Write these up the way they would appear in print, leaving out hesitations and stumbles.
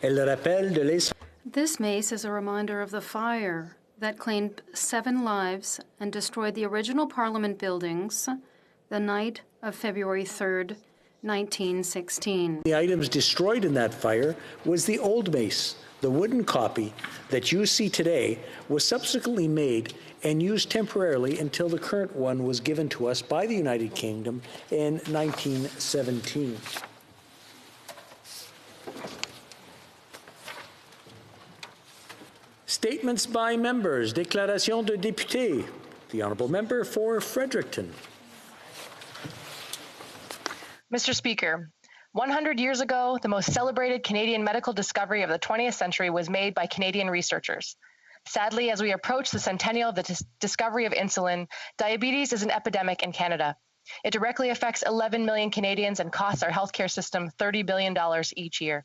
This mace is a reminder of the fire that claimed 7 lives and destroyed the original Parliament buildings the night of February 3rd, 1916. The items destroyed in that fire was the old mace. The wooden copy that you see today was subsequently made and used temporarily until the current one was given to us by the United Kingdom in 1917. Statements by members. Déclaration de député. The honourable member for Fredericton. Mr. Speaker, 100 years ago, the most celebrated Canadian medical discovery of the 20th century was made by Canadian researchers. Sadly, as we approach the centennial of the discovery of insulin, diabetes is an epidemic in Canada. It directly affects 11 million Canadians and costs our healthcare system $30 billion each year.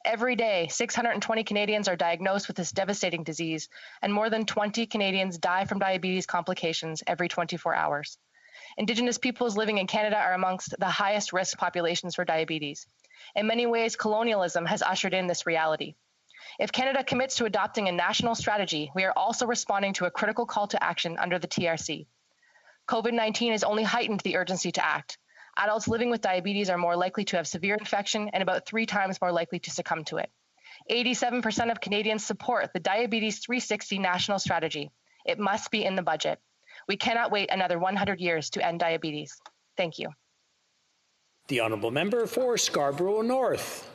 Every day, 620 Canadians are diagnosed with this devastating disease, and more than 20 Canadians die from diabetes complications every 24 hours. Indigenous peoples living in Canada are amongst the highest risk populations for diabetes. In many ways, colonialism has ushered in this reality. If Canada commits to adopting a national strategy, we are also responding to a critical call to action under the TRC. COVID-19 has only heightened the urgency to act. Adults living with diabetes are more likely to have severe infection and about 3 times more likely to succumb to it. 87% of Canadians support the Diabetes 360 national strategy. It must be in the budget. We cannot wait another 100 years to end diabetes. Thank you. The honourable member for Scarborough North.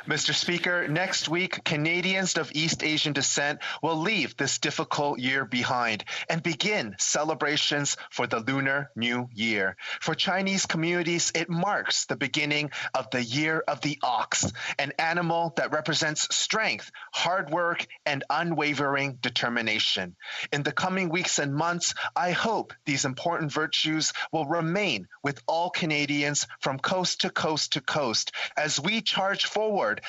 Mr. Speaker, next week, Canadians of East Asian descent will leave this difficult year behind and begin celebrations for the Lunar New Year. For Chinese communities, it marks the beginning of the Year of the Ox, an animal that represents strength, hard work, and unwavering determination. In the coming weeks and months, I hope these important virtues will remain with all Canadians from coast to coast to coast as we charge forward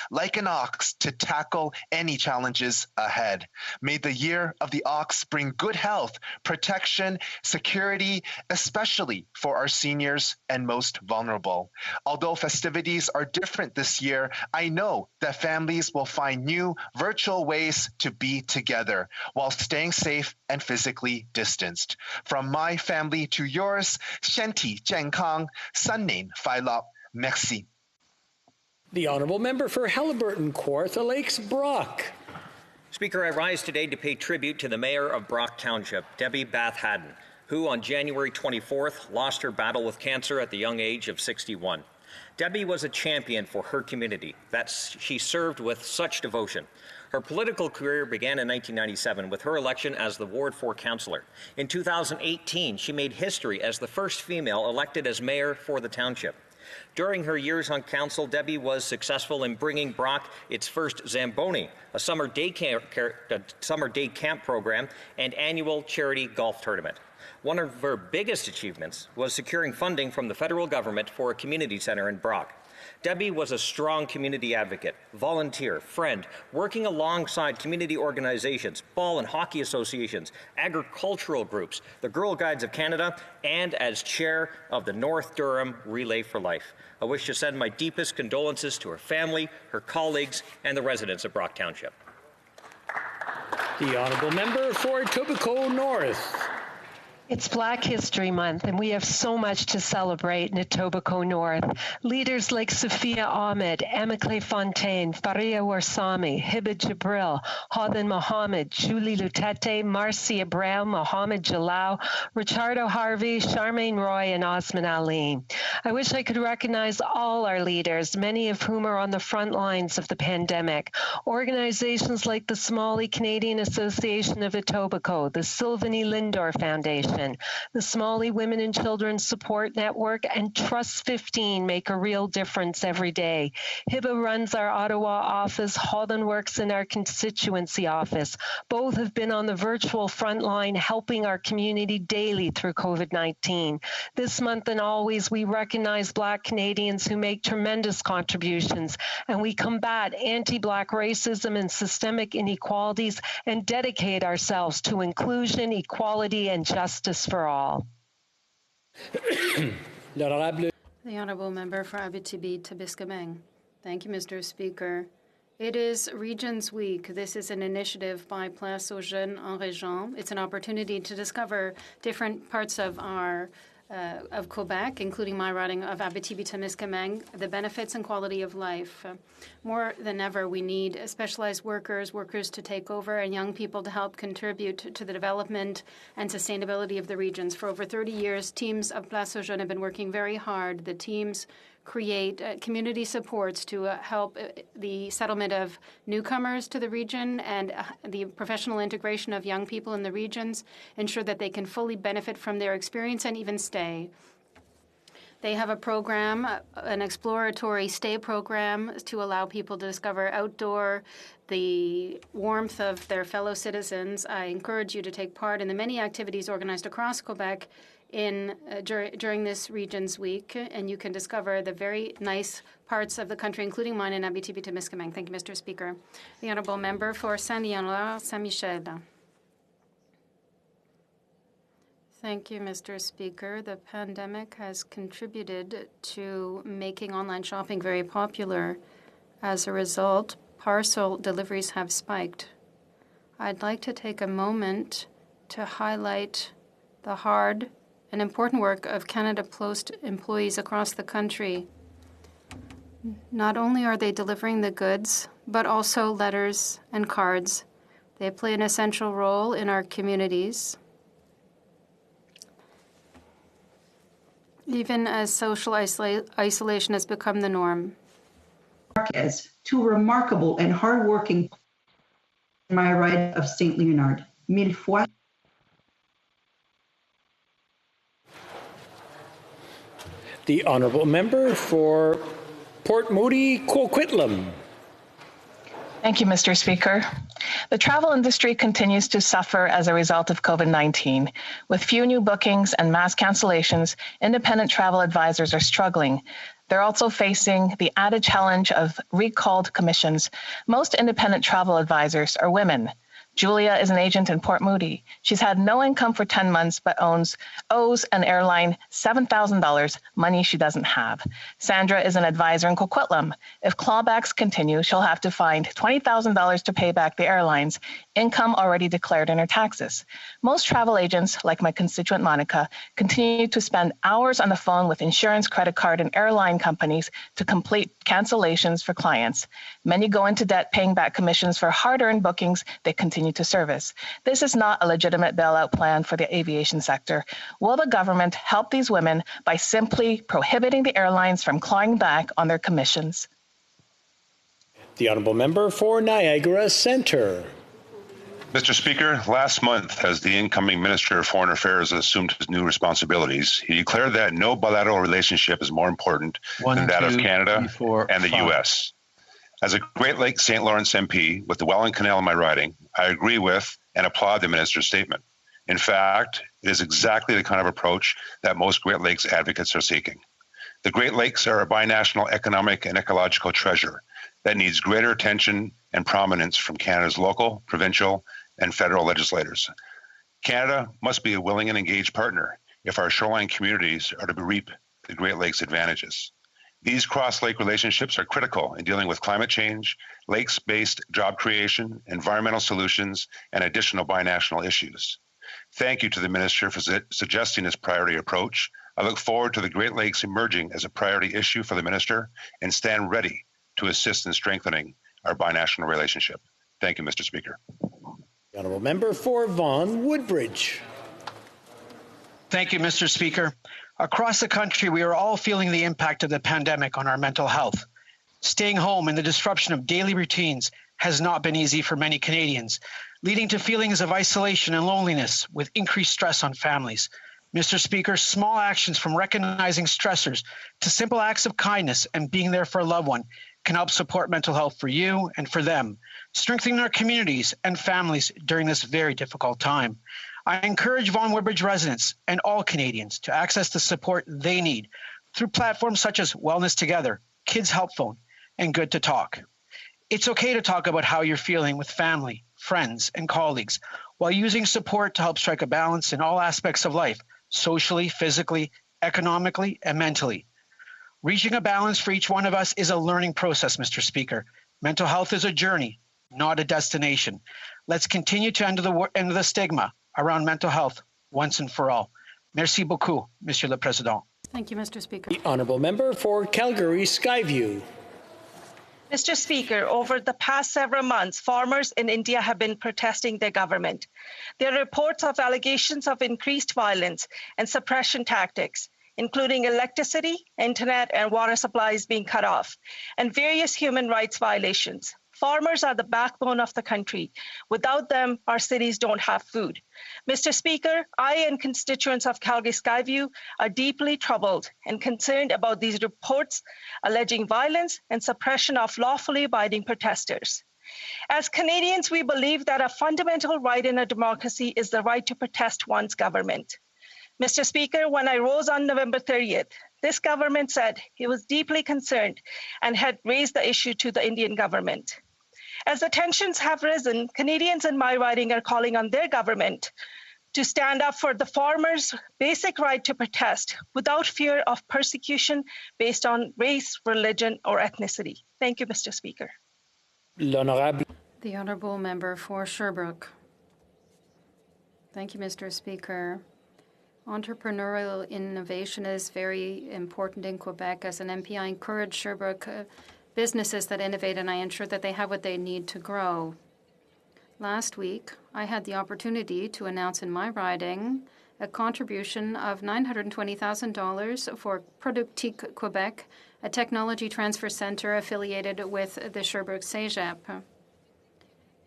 like an ox to tackle any challenges ahead. May the Year of the Ox bring good health, protection, security, especially for our seniors and most vulnerable. Although festivities are different this year, I know that families will find new virtual ways to be together while staying safe and physically distanced. From my family to yours, 身体健康，新年快樂，merci. The honourable member for Haliburton Kawartha Lakes Brock. Speaker, I rise today to pay tribute to the mayor of Brock Township, Debbie Bath Haddon, who on January 24th lost her battle with cancer at the young age of 61. Debbie was a champion for her community that she served with such devotion. Her political career began in 1997 with her election as the Ward 4 councillor. In 2018, she made history as the first female elected as mayor for the township. During her years on council, Debbie was successful in bringing Brock its first Zamboni, a summer day camp program, and annual charity golf tournament. One of her biggest achievements was securing funding from the federal government for a community center in Brock. Debbie was a strong community advocate, volunteer, friend, working alongside community organizations, ball and hockey associations, agricultural groups, the Girl Guides of Canada, and as chair of the North Durham Relay for Life. I wish to send my deepest condolences to her family, her colleagues, and the residents of Brock Township. The honourable member for Etobicoke North. It's Black History Month, and we have so much to celebrate in Etobicoke North. Leaders like Sophia Ahmed, Emma Fontaine, Faria Warsami, Hiba Jibril, Hadan Mohammed, Julie Lutete, Marcia Brown, Mohammed Jalal, Ricardo Harvey, Charmaine Roy, and Osman Ali. I wish I could recognize all our leaders, many of whom are on the front lines of the pandemic. Organizations like the Somali Canadian Association of Etobicoke, the Sylvanie Lindor Foundation, the Somali Women and Children Support Network, and Trust 15 make a real difference every day. Hiba runs our Ottawa office, Holden works in our constituency office. Both have been on the virtual front line helping our community daily through COVID-19. This month and always, we recognize Black Canadians who make tremendous contributions, and we combat anti-Black racism and systemic inequalities and dedicate ourselves to inclusion, equality, and justice for all. The honourable member for Abitibi-Témiscamingue. Thank you, Mr. Speaker. It is Regions Week. This is an initiative by Place aux Jeunes en Région. It's an opportunity to discover different parts of of Quebec, including my riding of Abitibi-Témiscamingue, the benefits and quality of life. More than ever, we need specialized workers to take over, and young people to help contribute to the development and sustainability of the regions. For over 30 years, teams of Place aux Jeunes have been working very hard. The teams create community supports to help the settlement of newcomers to the region and the professional integration of young people in the regions, ensure that they can fully benefit from their experience and even stay. They have a program, an exploratory stay program, to allow people to discover the warmth of their fellow citizens. I encourage you to take part in the many activities organized across Quebec during this Regions Week, and you can discover the very nice parts of the country, including mine in Abitibi-Témiscamingue. Thank you, Mr. Speaker. The Honourable Member for Saint-Léonard, Saint-Michel. Thank you, Mr. Speaker. The pandemic has contributed to making online shopping very popular. As a result, parcel deliveries have spiked. I'd like to take a moment to highlight the hard and important work of Canada Post employees across the country. Not only are they delivering the goods, but also letters and cards. They play an essential role in our communities, even as social isolation has become the norm. As two remarkable and hardworking my ride of St. Leonard. Mille fois. The Honourable Member for Port Moody, Coquitlam. Thank you, Mr. Speaker. The travel industry continues to suffer as a result of COVID-19. With few new bookings and mass cancellations, independent travel advisors are struggling. They're also facing the added challenge of recalled commissions. Most independent travel advisors are women. Julia is an agent in Port Moody. She's had no income for 10 months, but owes an airline $7,000, money she doesn't have. Sandra is an advisor in Coquitlam. If clawbacks continue, she'll have to find $20,000 to pay back the airlines, income already declared in her taxes. Most travel agents, like my constituent Monica, continue to spend hours on the phone with insurance, credit card, and airline companies to complete cancellations for clients. Many go into debt paying back commissions for hard-earned bookings they continue to service. This is not a legitimate bailout plan for the aviation sector. Will the government help these women by simply prohibiting the airlines from clawing back on their commissions? The Honourable Member for Niagara Centre. Mr. Speaker, last month, as the incoming Minister of Foreign Affairs assumed his new responsibilities, he declared that no bilateral relationship is more important than that of Canada and the U.S. As a Great Lakes St. Lawrence MP with the Welland Canal in my riding, I agree with and applaud the minister's statement. In fact, it is exactly the kind of approach that most Great Lakes advocates are seeking. The Great Lakes are a binational economic and ecological treasure that needs greater attention and prominence from Canada's local, provincial, and federal legislators. Canada must be a willing and engaged partner if our shoreline communities are to reap the Great Lakes advantages. These cross-lake relationships are critical in dealing with climate change, lakes-based job creation, environmental solutions, and additional binational issues. Thank you to the Minister for suggesting this priority approach. I look forward to the Great Lakes emerging as a priority issue for the Minister and stand ready to assist in strengthening our binational relationship. Thank you, Mr. Speaker. The Honourable Member for Vaughan Woodbridge. Thank you, Mr. Speaker. Across the country, we are all feeling the impact of the pandemic on our mental health. Staying home and the disruption of daily routines has not been easy for many Canadians, leading to feelings of isolation and loneliness with increased stress on families. Mr. Speaker, small actions from recognizing stressors to simple acts of kindness and being there for a loved one can help support mental health for you and for them, strengthening our communities and families during this very difficult time. I encourage Vaughan Woodbridge residents and all Canadians to access the support they need through platforms such as Wellness Together, Kids Help Phone, and Good to Talk. It's okay to talk about how you're feeling with family, friends, and colleagues while using support to help strike a balance in all aspects of life, socially, physically, economically, and mentally. Reaching a balance for each one of us is a learning process, Mr. Speaker. Mental health is a journey, not a destination. Let's continue to end the stigma around mental health once and for all. Merci beaucoup, Monsieur le Président. Thank you, Mr. Speaker. The honourable member for Calgary Skyview. Mr. Speaker, over the past several months, farmers in India have been protesting their government. There are reports of allegations of increased violence and suppression tactics, including electricity, internet, and water supplies being cut off, and various human rights violations. Farmers are the backbone of the country. Without them, our cities don't have food. Mr. Speaker, I and constituents of Calgary Skyview are deeply troubled and concerned about these reports alleging violence and suppression of lawfully abiding protesters. As Canadians, we believe that a fundamental right in a democracy is the right to protest one's government. Mr. Speaker, when I rose on November 30th, this government said it was deeply concerned and had raised the issue to the Indian government. As the tensions have risen, Canadians in my riding are calling on their government to stand up for the farmers' basic right to protest without fear of persecution based on race, religion, or ethnicity. Thank you, Mr. Speaker. The honourable member for Sherbrooke. Thank you, Mr. Speaker. Entrepreneurial innovation is very important in Quebec. As an MP, I encourage Sherbrooke businesses that innovate, and I ensure that they have what they need to grow. Last week, I had the opportunity to announce in my riding a contribution of $920,000 for Productique Quebec, a technology transfer center affiliated with the Sherbrooke Cégep.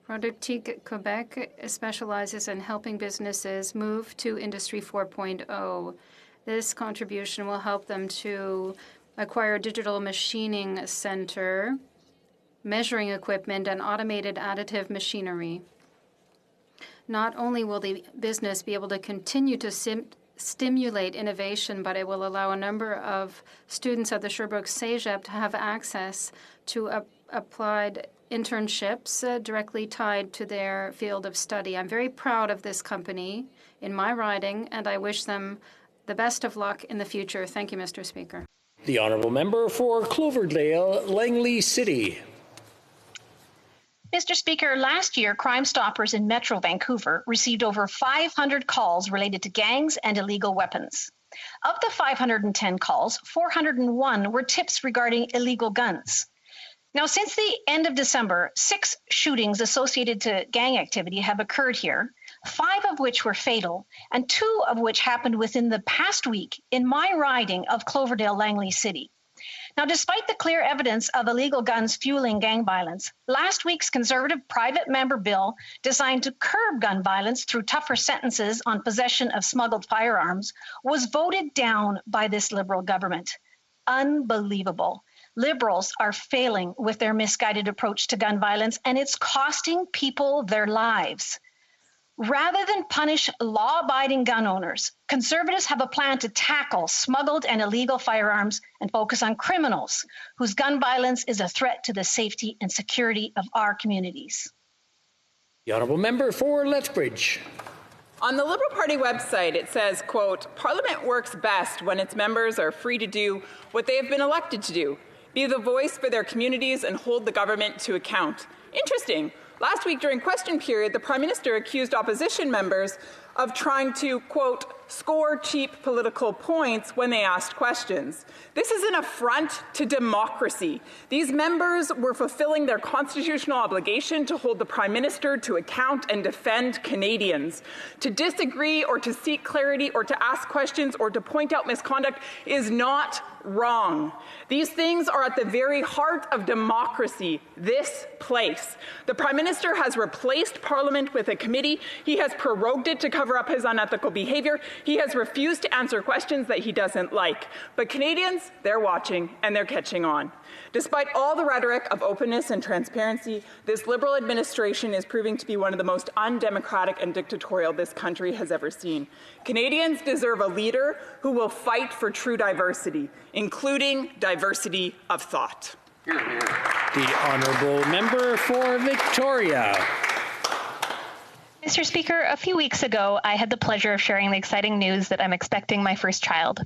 Productique Quebec specializes in helping businesses move to Industry 4.0. This contribution will help them to acquire a digital machining center, measuring equipment, and automated additive machinery. Not only will the business be able to continue to stimulate innovation, but it will allow a number of students at the Sherbrooke Cégep to have access to applied internships directly tied to their field of study. I'm very proud of this company in my riding, and I wish them the best of luck in the future. Thank you, Mr. Speaker. The honourable member for Cloverdale, Langley City. Mr. Speaker, last year, Crime Stoppers in Metro Vancouver received over 500 calls related to gangs and illegal weapons. Of the 510 calls, 401 were tips regarding illegal guns. Now, since the end of December, 6 shootings associated to gang activity have occurred here, 5 of which were fatal, and 2 of which happened within the past week in my riding of Cloverdale, Langley City. Now, despite the clear evidence of illegal guns fueling gang violence, last week's Conservative private member bill designed to curb gun violence through tougher sentences on possession of smuggled firearms was voted down by this Liberal government. Unbelievable. Liberals are failing with their misguided approach to gun violence, and it's costing people their lives. Rather than punish law-abiding gun owners, Conservatives have a plan to tackle smuggled and illegal firearms and focus on criminals whose gun violence is a threat to the safety and security of our communities. The honourable member for Lethbridge. On the Liberal Party website, it says, quote, "Parliament works best when its members are free to do what they have been elected to do, be the voice for their communities and hold the government to account." Interesting. Last week during question period, the Prime Minister accused opposition members of trying to, quote, "score cheap political points" when they asked questions. This is an affront to democracy. These members were fulfilling their constitutional obligation to hold the Prime Minister to account and defend Canadians. To disagree or to seek clarity or to ask questions or to point out misconduct is not wrong. These things are at the very heart of democracy, this place. The Prime Minister has replaced Parliament with a committee. He has prorogued it to cover up his unethical behaviour. He has refused to answer questions that he doesn't like. But Canadians, they're watching and they're catching on. Despite all the rhetoric of openness and transparency, this Liberal administration is proving to be one of the most undemocratic and dictatorial this country has ever seen. Canadians deserve a leader who will fight for true diversity, including diversity of thought. The honourable member for Victoria. Mr. Speaker, a few weeks ago, I had the pleasure of sharing the exciting news that I'm expecting my first child.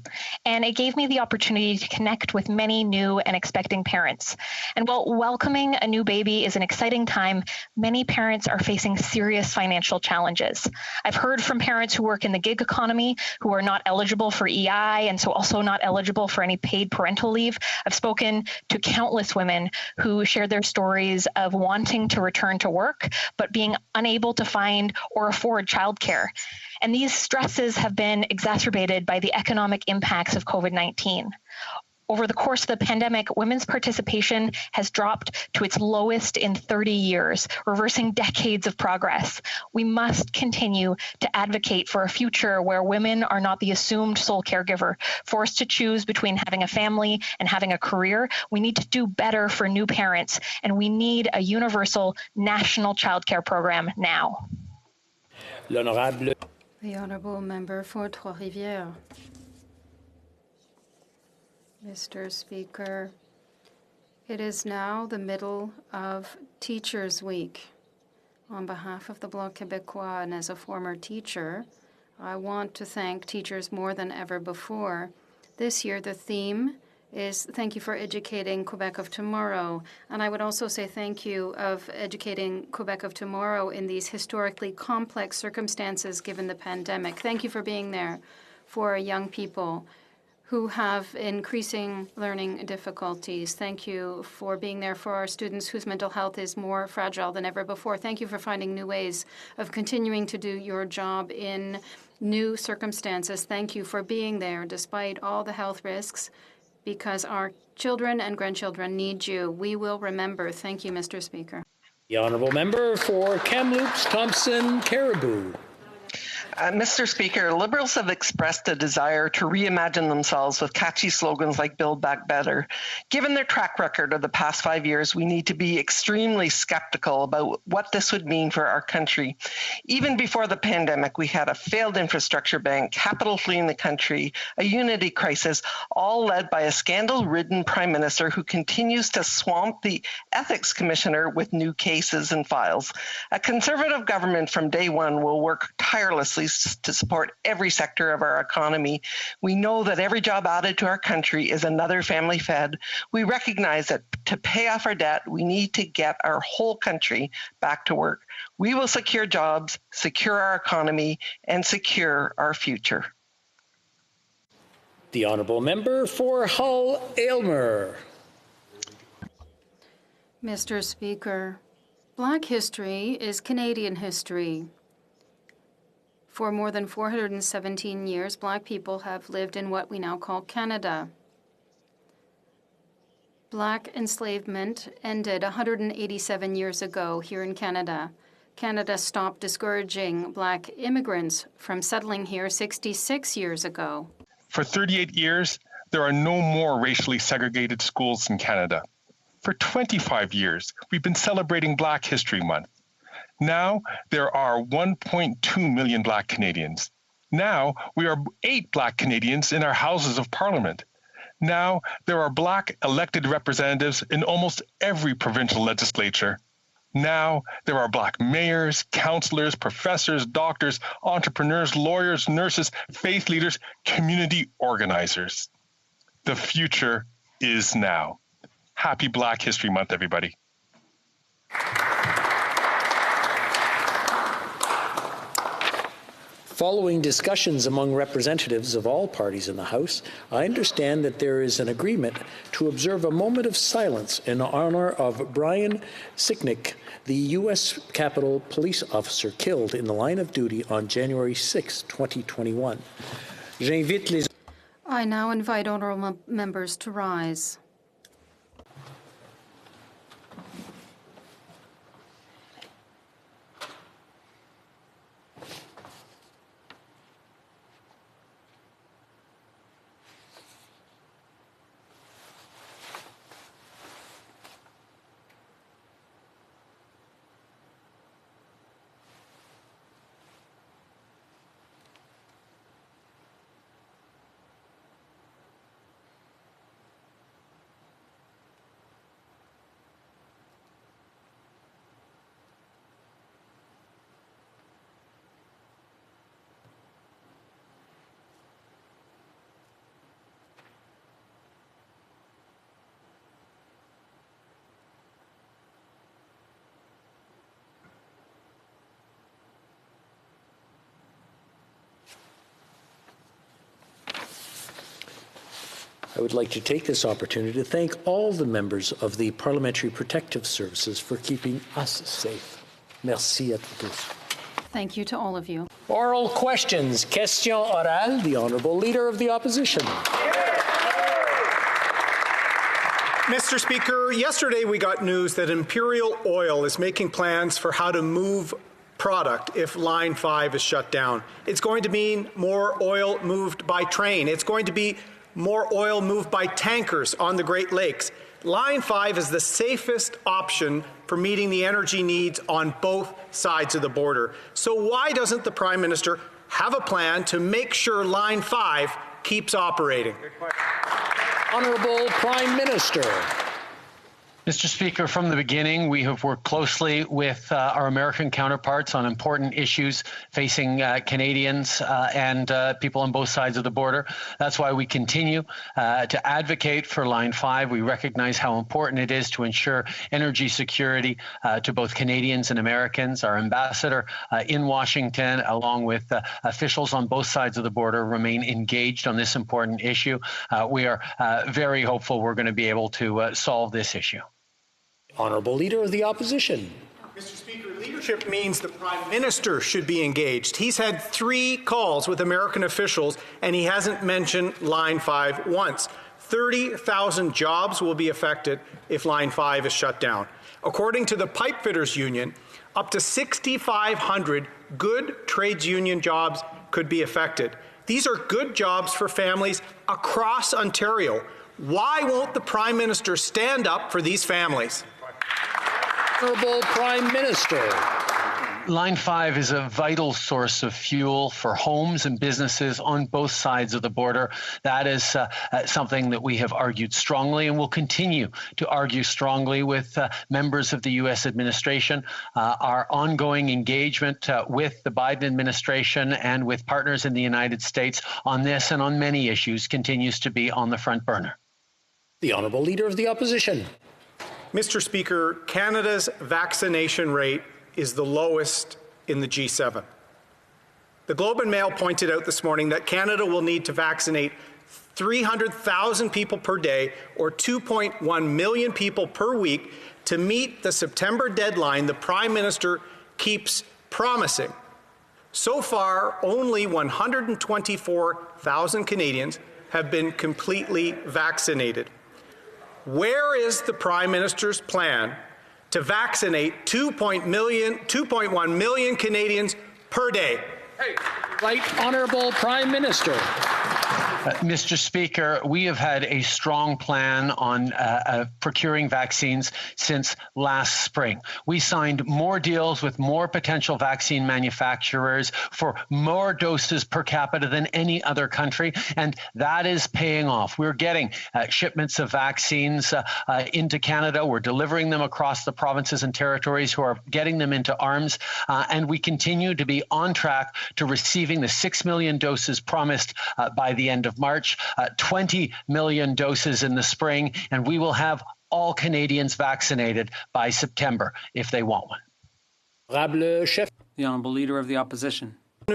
And it gave me the opportunity to connect with many new and expecting parents. And while welcoming a new baby is an exciting time, many parents are facing serious financial challenges. I've heard from parents who work in the gig economy who are not eligible for EI and so also not eligible for any paid parental leave. I've spoken to countless women who shared their stories of wanting to return to work, but being unable to find or afford childcare. And these stresses have been exacerbated by the economic impacts of COVID-19. Over the course of the pandemic, women's participation has dropped to its lowest in 30 years, reversing decades of progress. We must continue to advocate for a future where women are not the assumed sole caregiver, forced to choose between having a family and having a career. We need to do better for new parents, and we need a universal national childcare program now. The Honourable Member for Trois-Rivières. Mr. Speaker, it is now the middle of Teachers' Week. On behalf of the Bloc Québécois and as a former teacher, I want to thank teachers more than ever before. This year, the theme is Thank You for Educating Quebec of Tomorrow. And I would also say thank you of educating Quebec of tomorrow in these historically complex circumstances given the pandemic. Thank you for being there for young people who have increasing learning difficulties. Thank you for being there for our students whose mental health is more fragile than ever before. Thank you for finding new ways of continuing to do your job in new circumstances. Thank you for being there despite all the health risks, because our children and grandchildren need you. We will remember. Thank you, Mr. Speaker. The Honourable Member for Kamloops, Thompson, Caribou. Mr. Speaker, Liberals have expressed a desire to reimagine themselves with catchy slogans like Build Back Better. Given their track record of the past 5 years, we need to be extremely skeptical about what this would mean for our country. Even before the pandemic, we had a failed infrastructure bank, capital fleeing the country, a unity crisis, all led by a scandal-ridden prime minister who continues to swamp the ethics commissioner with new cases and files. A conservative government from day one will work tirelessly to support every sector of our economy. We know that every job added to our country is another family fed. We recognize that to pay off our debt, we need to get our whole country back to work. We will secure jobs, secure our economy, and secure our future. The Honourable Member for Hull Aylmer. Mr. Speaker, Black history is Canadian history. For more than 417 years, Black people have lived in what we now call Canada. Black enslavement ended 187 years ago here in Canada. Canada stopped discouraging Black immigrants from settling here 66 years ago. For 38 years, there are no more racially segregated schools in Canada. For 25 years, we've been celebrating Black History Month. Now, there are 1.2 million Black Canadians. Now, we are 8 Black Canadians in our Houses of Parliament. Now, there are Black elected representatives in almost every provincial legislature. Now, there are Black mayors, councillors, professors, doctors, entrepreneurs, lawyers, nurses, faith leaders, community organizers. The future is now. Happy Black History Month, everybody. Following discussions among representatives of all parties in the House, I understand that there is an agreement to observe a moment of silence in honor of Brian Sicknick, the U.S. Capitol Police officer killed in the line of duty on January 6, 2021. I now invite honourable members to rise. I would like to take this opportunity to thank all the members of the Parliamentary Protective Services for keeping us safe. Merci à tous. Thank you to all of you. Oral questions. Question orale. The Honourable Leader of the Opposition. Mr. Speaker, yesterday we got news that Imperial Oil is making plans for how to move product if Line 5 is shut down. It's going to mean more oil moved by train. It's going to be more oil moved by tankers on the Great Lakes. Line 5 is the safest option for meeting the energy needs on both sides of the border. So why doesn't the Prime Minister have a plan to make sure Line 5 keeps operating? Honourable Prime Minister. Mr. Speaker, from the beginning, we have worked closely with our American counterparts on important issues facing Canadians and people on both sides of the border. That's why we continue to advocate for Line 5. We recognize how important it is to ensure energy security to both Canadians and Americans. Our ambassador in Washington, along with officials on both sides of the border, remain engaged on this important issue. We are very hopeful we're going to be able to solve this issue. Honourable Leader of the Opposition. Mr. Speaker, leadership means the Prime Minister should be engaged. He's had 3 calls with American officials, and he hasn't mentioned Line 5 once. 30,000 jobs will be affected if Line 5 is shut down. According to the Pipe Fitters Union, up to 6,500 good trades union jobs could be affected. These are good jobs for families across Ontario. Why won't the Prime Minister stand up for these families? Honourable Prime Minister. Line 5 is a vital source of fuel for homes and businesses on both sides of the border. That is something that we have argued strongly and will continue to argue strongly with members of the U.S. administration. Our ongoing engagement with the Biden administration and with partners in the United States on this and on many issues continues to be on the front burner. The Honourable Leader of the Opposition. Mr. Speaker, Canada's vaccination rate is the lowest in the G7. The Globe and Mail pointed out this morning that Canada will need to vaccinate 300,000 people per day, or 2.1 million people per week, to meet the September deadline the Prime Minister keeps promising. So far, only 124,000 Canadians have been completely vaccinated. Where is the Prime Minister's plan to vaccinate 2.1 million Canadians per day? Right Honourable Prime Minister. Mr. Speaker, we have had a strong plan on procuring vaccines since last spring. We signed more deals with more potential vaccine manufacturers for more doses per capita than any other country, and that is paying off. We're getting shipments of vaccines into Canada. We're delivering them across the provinces and territories who are getting them into arms, and we continue to be on track to receiving the 6 million doses promised by the end of March, 20 million doses in the spring, and we will have all Canadians vaccinated by September if they want one. The Honourable Leader of the Opposition. We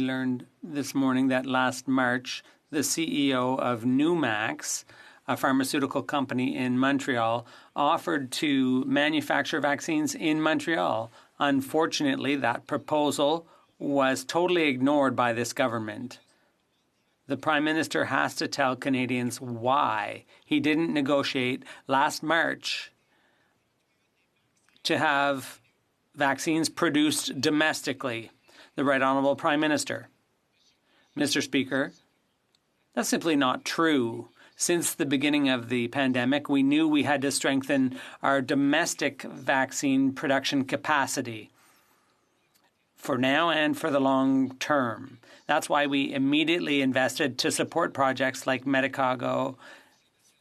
learned this morning that last March, the CEO of Numax, a pharmaceutical company in Montreal, offered to manufacture vaccines in Montreal. Unfortunately, that proposal was totally ignored by this government. The Prime Minister has to tell Canadians why he didn't negotiate last March to have vaccines produced domestically. The Right Honourable Prime Minister. Mr. Speaker, that's simply not true. Since the beginning of the pandemic, we knew we had to strengthen our domestic vaccine production capacity for now and for the long term. That's why we immediately invested to support projects like Medicago,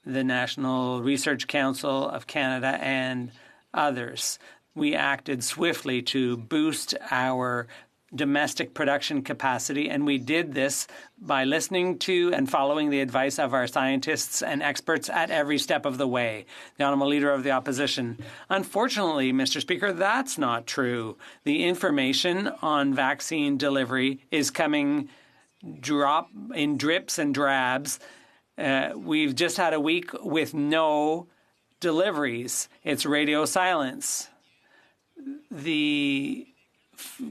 the National Research Council of Canada, and others. We acted swiftly to boost our domestic production capacity, and we did this by listening to and following the advice of our scientists and experts at every step of the way. The Honourable Leader of the Opposition. Unfortunately, Mr. Speaker, that's not true. The information on vaccine delivery is coming drop in drips and drabs. We've just had a week with no deliveries. It's radio silence. The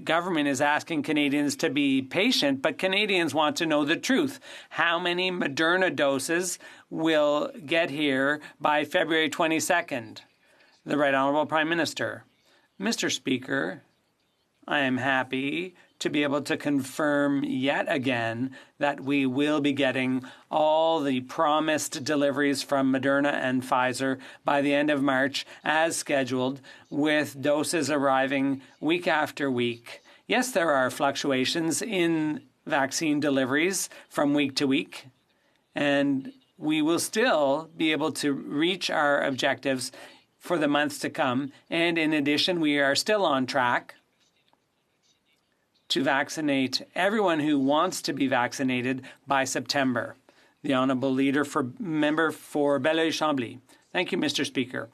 government is asking Canadians to be patient, but Canadians want to know the truth. How many Moderna doses will get here by February 22nd? The Right Honourable Prime Minister. Mr. Speaker, I am happy to be able to confirm yet again that we will be getting all the promised deliveries from Moderna and Pfizer by the end of March as scheduled, with doses arriving week after week. Yes, there are fluctuations in vaccine deliveries from week to week, and we will still be able to reach our objectives for the months to come. And in addition, we are still on track to vaccinate everyone who wants to be vaccinated by September. The Honourable Member for Belleuil-Chambly. Thank you, Mr. Speaker.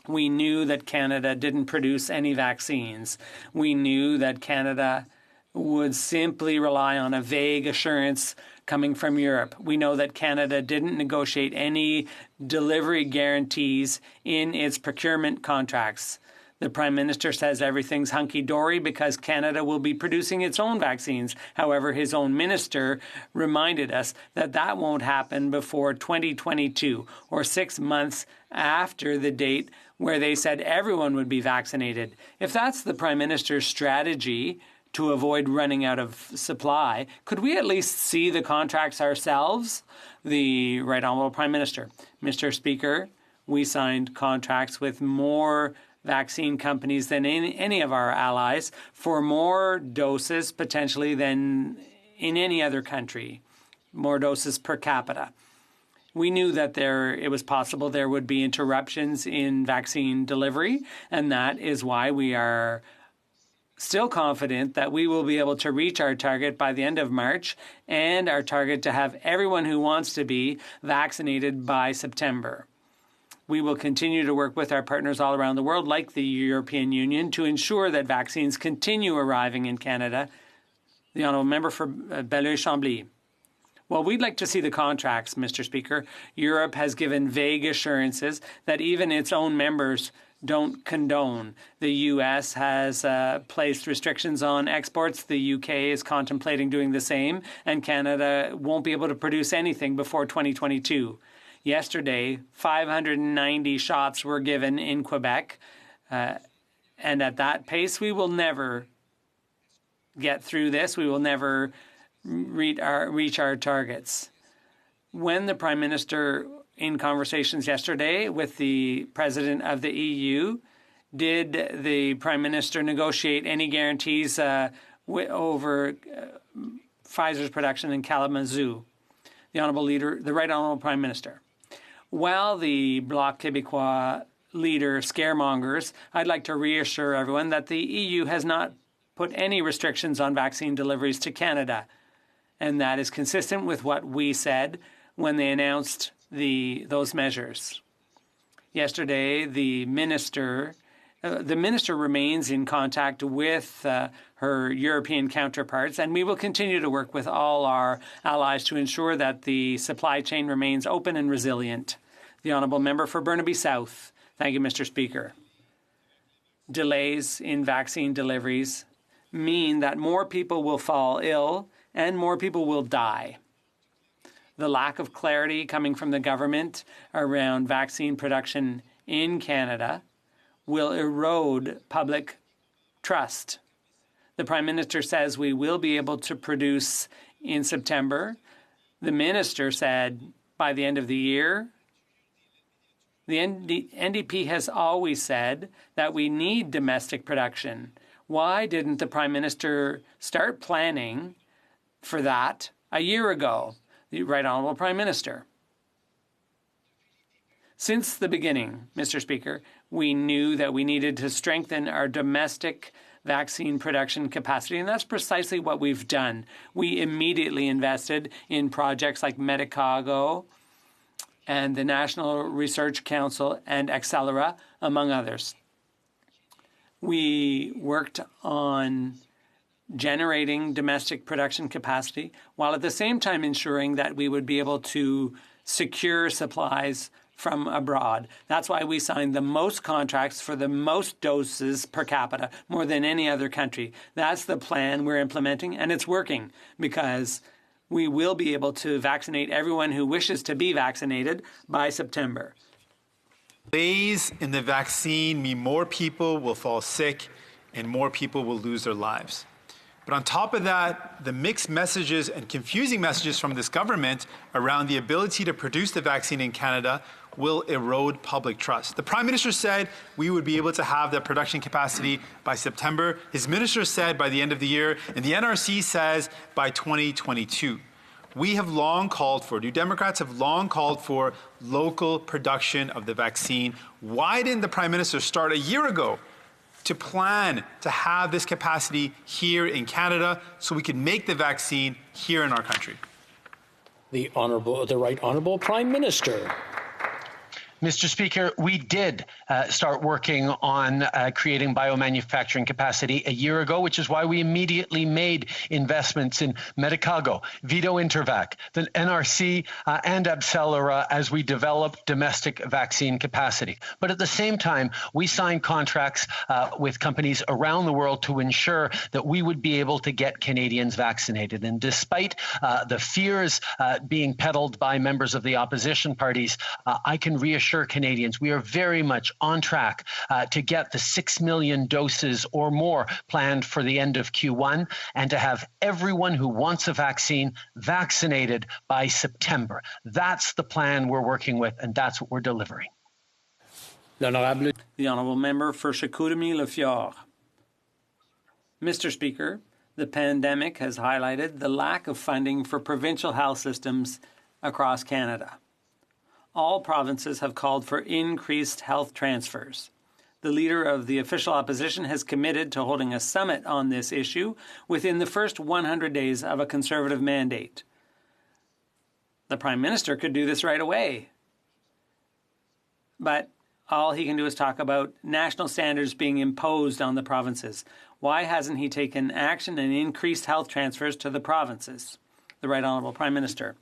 We knew that Canada didn't produce any vaccines. We knew that Canada would simply rely on a vague assurance coming from Europe. We know that Canada didn't negotiate any delivery guarantees in its procurement contracts. The Prime Minister says everything's hunky-dory because Canada will be producing its own vaccines. However, his own minister reminded us that that won't happen before 2022, or 6 months after the date where they said everyone would be vaccinated. If that's the Prime Minister's strategy to avoid running out of supply, could we at least see the contracts ourselves? The Right Honourable Prime Minister. Mr. Speaker, we signed contracts with more vaccine companies than any of our allies for more doses potentially than in any other country, more doses per capita. We knew that it was possible there would be interruptions in vaccine delivery, and that is why we are still confident that we will be able to reach our target by the end of March, and our target to have everyone who wants to be vaccinated by September. We will continue to work with our partners all around the world, like the European Union, to ensure that vaccines continue arriving in Canada. The Honourable Member for Belleuil-Chambly. Well, we'd like to see the contracts, Mr. Speaker. Europe has given vague assurances that even its own members don't condone. The U.S. has placed restrictions on exports. The U.K. is contemplating doing the same, and Canada won't be able to produce anything before 2022. Yesterday, 590 shots were given in Quebec, and at that pace, we will never get through this. We will never reach our targets. When the Prime Minister, in conversations yesterday with the President of the EU, did the Prime Minister negotiate any guarantees over Pfizer's production in Kalamazoo? The Right Honourable Prime Minister. While the Bloc Québécois leader scaremongers, I'd like to reassure everyone that the EU has not put any restrictions on vaccine deliveries to Canada, and that is consistent with what we said when they announced those measures. Yesterday, the minister remains in contact with her European counterparts, and we will continue to work with all our allies to ensure that the supply chain remains open and resilient. The Honourable Member for Burnaby South. Thank you, Mr. Speaker. Delays in vaccine deliveries mean that more people will fall ill and more people will die. The lack of clarity coming from the government around vaccine production in Canada will erode public trust. The Prime Minister says we will be able to produce in September. The Minister said by the end of the year. The NDP has always said that we need domestic production. Why didn't the Prime Minister start planning for that a year ago? The Right Honourable Prime Minister. Since the beginning, Mr. Speaker, we knew that we needed to strengthen our domestic vaccine production capacity, and that's precisely what we've done. We immediately invested in projects like Medicago and the National Research Council and Accelera, among others. We worked on generating domestic production capacity, while at the same time ensuring that we would be able to secure supplies from abroad. That's why we signed the most contracts for the most doses per capita, more than any other country. That's the plan we're implementing, and it's working because we will be able to vaccinate everyone who wishes to be vaccinated by September. Delays in the vaccine mean more people will fall sick and more people will lose their lives. But on top of that, the mixed messages and confusing messages from this government around the ability to produce the vaccine in Canada will erode public trust. The Prime Minister said we would be able to have that production capacity by September. His minister said by the end of the year, and the NRC says by 2022. We have long called for, New Democrats have long called for local production of the vaccine. Why didn't the Prime Minister start a year ago to plan to have this capacity here in Canada so we could make the vaccine here in our country? The Right Honourable Prime Minister. Mr. Speaker, we did start working on creating biomanufacturing capacity a year ago, which is why we immediately made investments in Medicago, Vito Intervac, the NRC, and Abcellera as we develop domestic vaccine capacity. But at the same time, we signed contracts with companies around the world to ensure that we would be able to get Canadians vaccinated. And despite the fears being peddled by members of the opposition parties, I can reassure Canadians we are very much on track to get the 6 million doses or more planned for the end of Q1 and to have everyone who wants a vaccine vaccinated by September. That's the plan we're working with, and that's what we're delivering. The Honourable Member for Chicoutimi-Le-Fjord. Mr. Speaker, the pandemic has highlighted the lack of funding for provincial health systems across Canada. All provinces have called for increased health transfers. The leader of the official opposition has committed to holding a summit on this issue within the first 100 days of a Conservative mandate. The Prime Minister could do this right away. But all he can do is talk about national standards being imposed on the provinces. Why hasn't he taken action and increased health transfers to the provinces? The Right Honourable Prime Minister.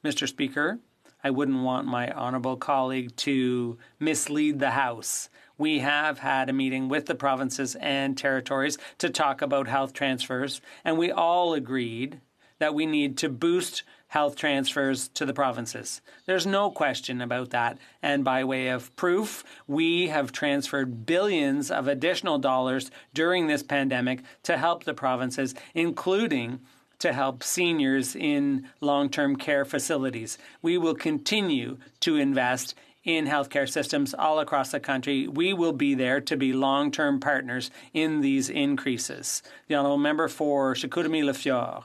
Mr. Speaker, I wouldn't want my honourable colleague to mislead the House. We have had a meeting with the provinces and territories to talk about health transfers, and we all agreed that we need to boost health transfers to the provinces. There's no question about that. And by way of proof, we have transferred billions of additional dollars during this pandemic to help the provinces, including to help seniors in long-term care facilities. We will continue to invest in healthcare systems all across the country. We will be there to be long-term partners in these increases. The Honourable Member for Chicoutimi-Le-Fjord.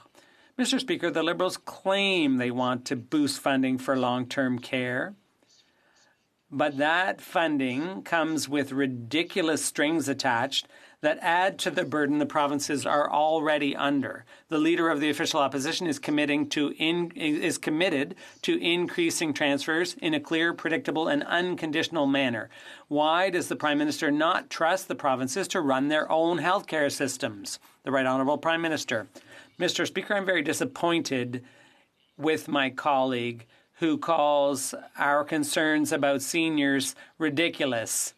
Mr. Speaker, the Liberals claim they want to boost funding for long-term care, but that funding comes with ridiculous strings attached that add to the burden the provinces are already under. The leader of the official opposition is committed to increasing transfers in a clear, predictable, and unconditional manner. Why does the Prime Minister not trust the provinces to run their own healthcare systems? The Right Honourable Prime Minister. Mr. Speaker, I'm very disappointed with my colleague who calls our concerns about seniors ridiculous.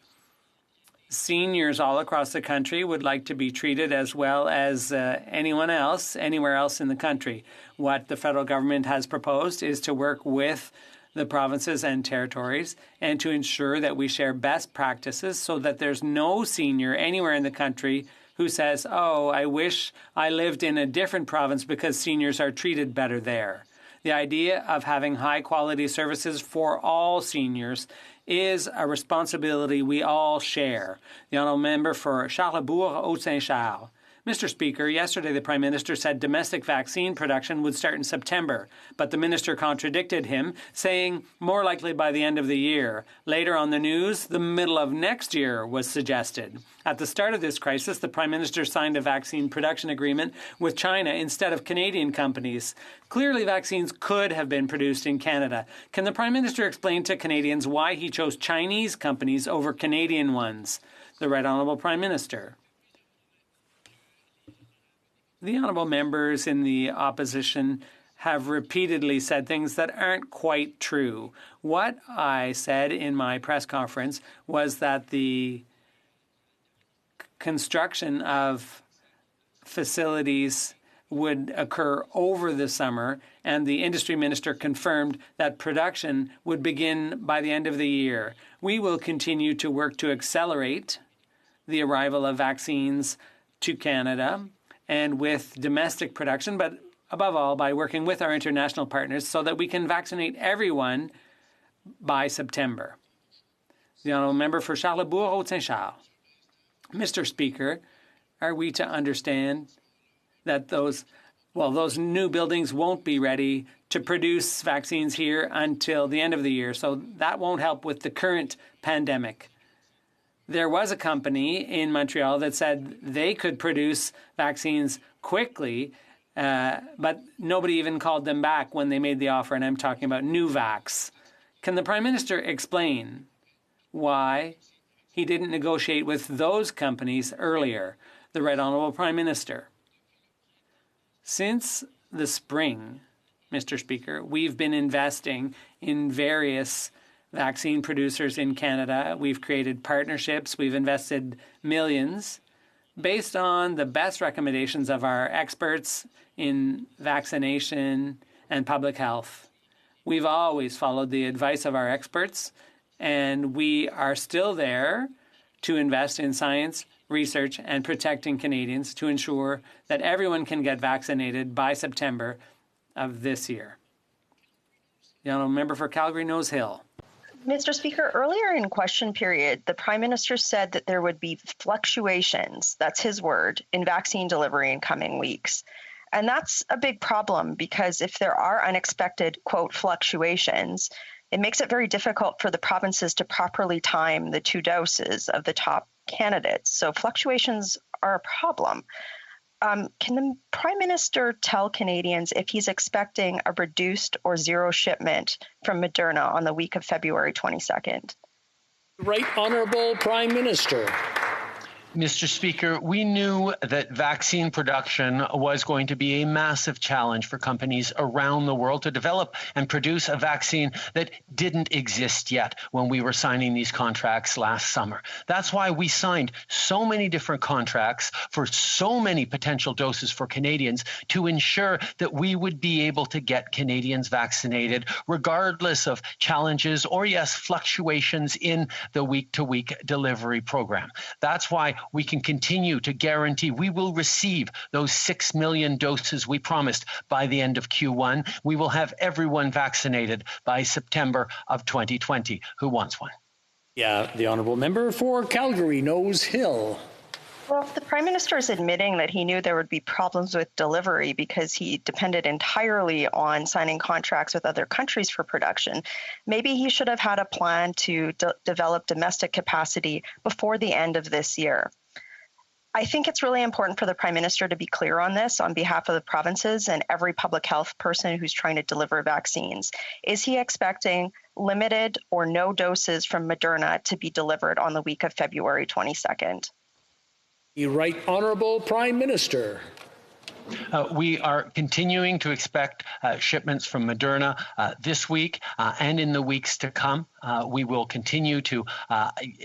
Seniors all across the country would like to be treated as well as anyone else, anywhere else in the country. What the federal government has proposed is to work with the provinces and territories and to ensure that we share best practices so that there's no senior anywhere in the country who says, oh, I wish I lived in a different province because seniors are treated better there. The idea of having high-quality services for all seniors is a responsibility we all share. The Honourable Member for Charlesbourg-Haut-Saint-Charles. Mr. Speaker, yesterday the Prime Minister said domestic vaccine production would start in September, but the Minister contradicted him, saying more likely by the end of the year. Later on the news, the middle of next year was suggested. At the start of this crisis, the Prime Minister signed a vaccine production agreement with China instead of Canadian companies. Clearly, vaccines could have been produced in Canada. Can the Prime Minister explain to Canadians why he chose Chinese companies over Canadian ones? The Right Honourable Prime Minister. the honourable members in the opposition have repeatedly said things that aren't quite true. What I said in my press conference was that the construction of facilities would occur over the summer, and the industry minister confirmed that production would begin by the end of the year. We will continue to work to accelerate the arrival of vaccines to Canada and with domestic production, but above all by working with our international partners so that we can vaccinate everyone by September. The honourable member for Charlesbourg, Haute-Saint-Charles. Mr. Speaker, are we to understand that those new buildings won't be ready to produce vaccines here until the end of the year, so that won't help with the current pandemic? There was a company in Montreal that said they could produce vaccines quickly, but nobody even called them back when they made the offer, and I'm talking about Nuvax. Can the Prime Minister explain why he didn't negotiate with those companies earlier? The Right Honourable Prime Minister. Since the spring, Mr. Speaker, we've been investing in various vaccine producers in Canada. We've created partnerships. We've invested millions based on the best recommendations of our experts in vaccination and public health. We've always followed the advice of our experts, and we are still there to invest in science, research, and protecting Canadians to ensure that everyone can get vaccinated by September of this year. The honourable member for Calgary Nose Hill. Mr. Speaker, earlier in question period, the Prime Minister said that there would be fluctuations, that's his word, in vaccine delivery in coming weeks. And that's a big problem because if there are unexpected, quote, fluctuations, it makes it very difficult for the provinces to properly time the 2 doses of the top candidates. So fluctuations are a problem. Can the Prime Minister tell Canadians if he's expecting a reduced or zero shipment from Moderna on the week of February 22nd? Right Honourable Prime Minister. Mr. Speaker, we knew that vaccine production was going to be a massive challenge for companies around the world to develop and produce a vaccine that didn't exist yet when we were signing these contracts last summer. That's why we signed so many different contracts for so many potential doses for Canadians to ensure that we would be able to get Canadians vaccinated regardless of challenges or, yes, fluctuations in the week-to-week delivery program. That's why we can continue to guarantee we will receive those 6 million doses we promised by the end of Q1. We will have everyone vaccinated by September of 2020 who wants one. Yeah, the honourable member for Calgary Nose Hill. Well, if the Prime Minister is admitting that he knew there would be problems with delivery because he depended entirely on signing contracts with other countries for production, maybe he should have had a plan to develop domestic capacity before the end of this year. I think it's really important for the Prime Minister to be clear on this on behalf of the provinces and every public health person who's trying to deliver vaccines. Is he expecting limited or no doses from Moderna to be delivered on the week of February 22nd? The Right Honourable Prime Minister. We are continuing to expect shipments from Moderna this week and in the weeks to come. We will continue to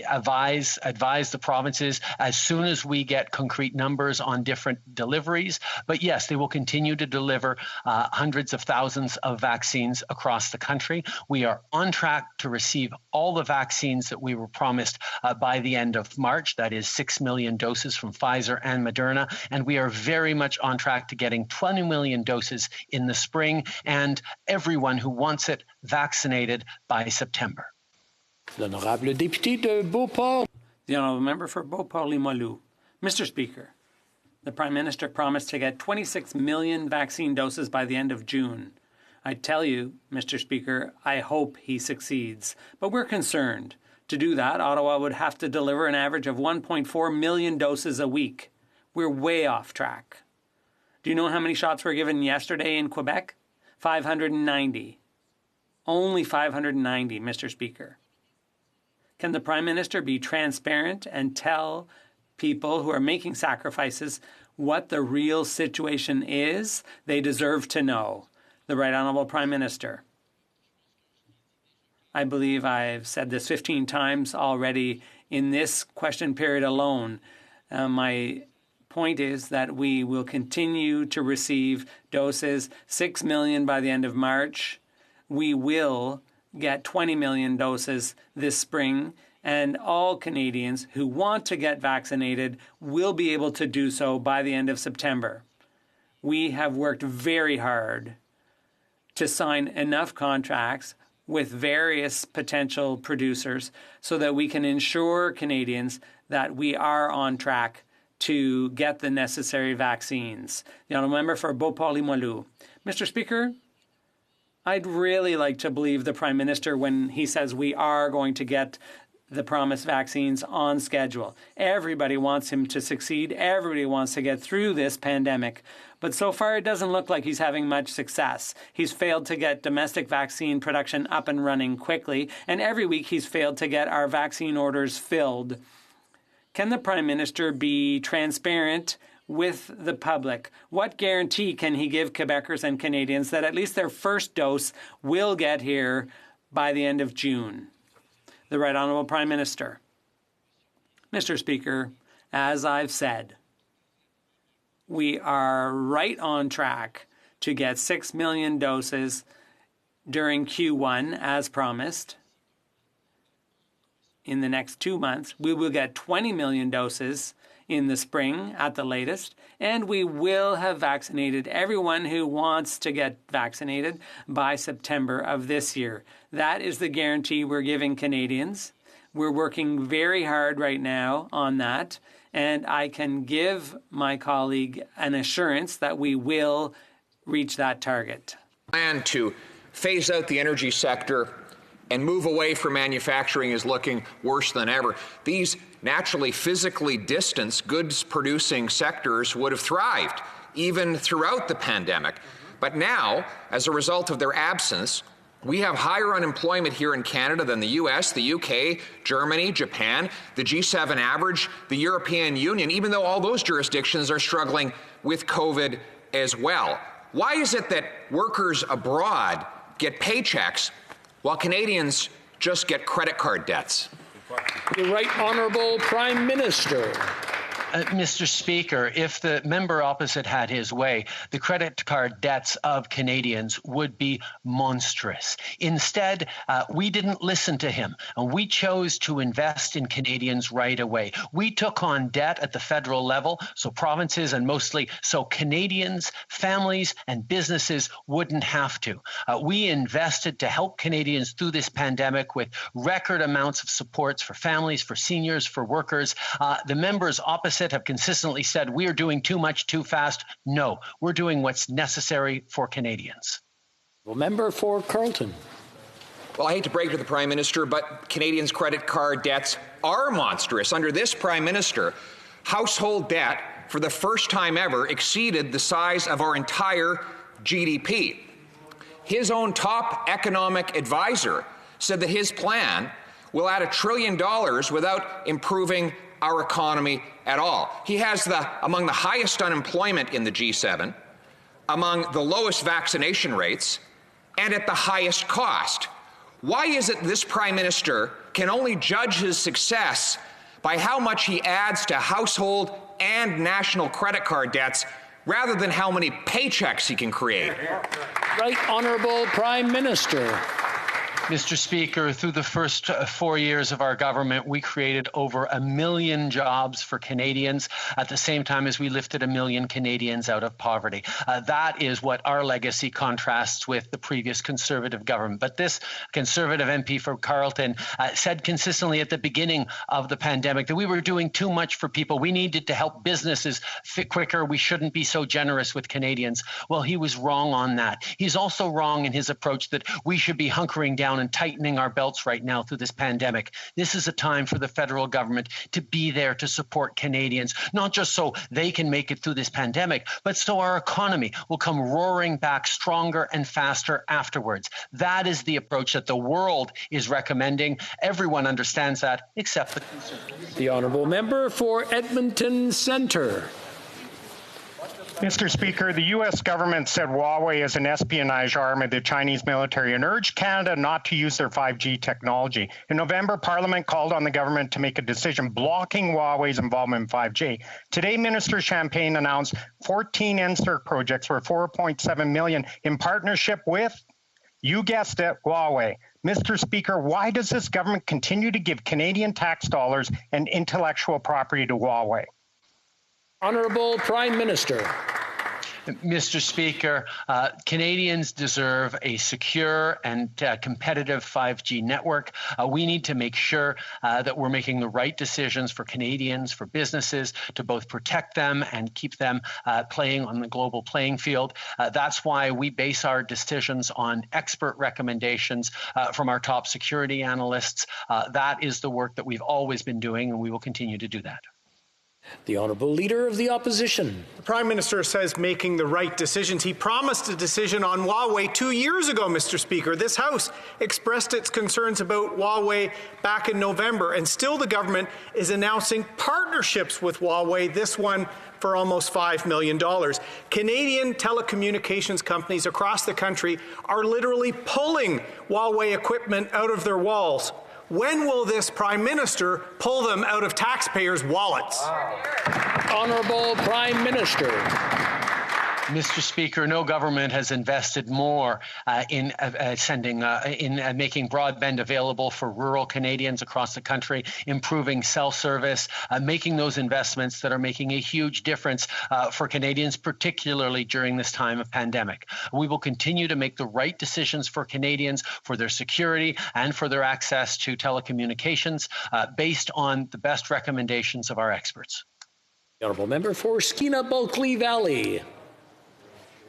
advise the provinces as soon as we get concrete numbers on different deliveries. But yes, they will continue to deliver hundreds of thousands of vaccines across the country. We are on track to receive all the vaccines that we were promised by the end of March. That is 6 million doses from Pfizer and Moderna. And we are very much on track to getting 20 million doses in the spring and everyone who wants it vaccinated by September. L'honorable député de Beauport. The honourable member for Beauport-Limoilou. Mr. Speaker, the Prime Minister promised to get 26 million vaccine doses by the end of June. I tell you, Mr. Speaker, I hope he succeeds. But we're concerned. To do that, Ottawa would have to deliver an average of 1.4 million doses a week. We're way off track. Do you know how many shots were given yesterday in Quebec? 590. Only 590, Mr. Speaker. Can the Prime Minister be transparent and tell people who are making sacrifices what the real situation is, they deserve to know. The Right Honourable Prime Minister. I believe I've said this 15 times already in this question period alone. My point is that we will continue to receive doses, 6 million by the end of March. We will get 20 million doses this spring, and all Canadians who want to get vaccinated will be able to do so by the end of September. We have worked very hard to sign enough contracts with various potential producers so that we can ensure Canadians that we are on track to get the necessary vaccines. The Honourable Member for Beauport-Limoilou. Mr. Speaker, I'd really like to believe the Prime Minister when he says we are going to get the promised vaccines on schedule. Everybody wants him to succeed. Everybody wants to get through this pandemic. But so far, it doesn't look like he's having much success. He's failed to get domestic vaccine production up and running quickly, and every week he's failed to get our vaccine orders filled. Can the Prime Minister be transparent with the public? What guarantee can he give Quebecers and Canadians that at least their first dose will get here by the end of June? The Right Honourable Prime Minister. Mr. Speaker, as I've said, we are right on track to get 6 million doses during Q1 as promised. In the next 2 months, we will get 20 million doses in the spring at the latest, and we will have vaccinated everyone who wants to get vaccinated by September of this year. That is the guarantee we're giving Canadians. We're working very hard right now on that, and I can give my colleague an assurance that we will reach that target. Plan to phase out the energy sector and move away from manufacturing is looking worse than ever. These naturally physically distanced goods-producing sectors would have thrived even throughout the pandemic. But now, as a result of their absence, we have higher unemployment here in Canada than the US, the UK, Germany, Japan, the G7 average, the European Union, even though all those jurisdictions are struggling with COVID as well. Why is it that workers abroad get paychecks while Canadians just get credit card debts? The Right Honourable Prime Minister. Mr. Speaker, if the member opposite had his way, the credit card debts of Canadians would be monstrous. Instead, we didn't listen to him, and we chose to invest in Canadians right away. We took on debt at the federal level, so provinces and mostly so Canadians, families, and businesses wouldn't have to. We invested to help Canadians through this pandemic with record amounts of supports for families, for seniors, for workers. The members opposite have consistently said we are doing too much too fast. No, we're doing what's necessary for Canadians. Well, member for Carleton. Well, I hate to break to the Prime Minister, but Canadians' credit card debts are monstrous. Under this Prime Minister, household debt for the first time ever exceeded the size of our entire GDP. His own top economic advisor said that his plan will add $1 trillion without improving our economy at all. He has among the highest unemployment in the G7, among the lowest vaccination rates, and at the highest cost. Why is it this Prime Minister can only judge his success by how much he adds to household and national credit card debts rather than how many paychecks he can create? Right Honourable Prime Minister. Mr. Speaker, through the first 4 years of our government, we created over 1 million jobs for Canadians at the same time as we lifted 1 million Canadians out of poverty. That is what our legacy contrasts with the previous Conservative government. But this Conservative MP for Carleton said consistently at the beginning of the pandemic that we were doing too much for people. We needed to help businesses fit quicker. We shouldn't be so generous with Canadians. Well, he was wrong on that. He's also wrong in his approach that we should be hunkering down and tightening our belts right now through this pandemic. This is a time for the federal government to be there to support Canadians, not just so they can make it through this pandemic, but so our economy will come roaring back stronger and faster afterwards. That is the approach that the world is recommending. Everyone understands that, except the Conservatives. The Honourable Member for Edmonton Centre. Mr. Speaker, the U.S. government said Huawei is an espionage arm of the Chinese military and urged Canada not to use their 5G technology. In November, Parliament called on the government to make a decision blocking Huawei's involvement in 5G. Today, Minister Champagne announced 14 NSERC projects worth $4.7 million in partnership with, you guessed it, Huawei. Mr. Speaker, why does this government continue to give Canadian tax dollars and intellectual property to Huawei? Honourable Prime Minister. Mr. Speaker, Canadians deserve a secure and competitive 5G network. We need to make sure that we're making the right decisions for Canadians, for businesses, to both protect them and keep them playing on the global playing field. That's why we base our decisions on expert recommendations from our top security analysts. That is the work that we've always been doing, and we will continue to do that. The Honourable Leader of the Opposition. The Prime Minister says making the right decisions. He promised a decision on Huawei 2 years ago, Mr. Speaker. This House expressed its concerns about Huawei back in November, and still the government is announcing partnerships with Huawei, this one for almost $5 million. Canadian telecommunications companies across the country are literally pulling Huawei equipment out of their walls. When will this Prime Minister pull them out of taxpayers' wallets? Honourable Prime Minister. Mr. Speaker, no government has invested more in making broadband available for rural Canadians across the country, improving self-service, making those investments that are making a huge difference for Canadians, particularly during this time of pandemic. We will continue to make the right decisions for Canadians, for their security and for their access to telecommunications based on the best recommendations of our experts. The Honourable Member for Skeena-Bulkley Valley.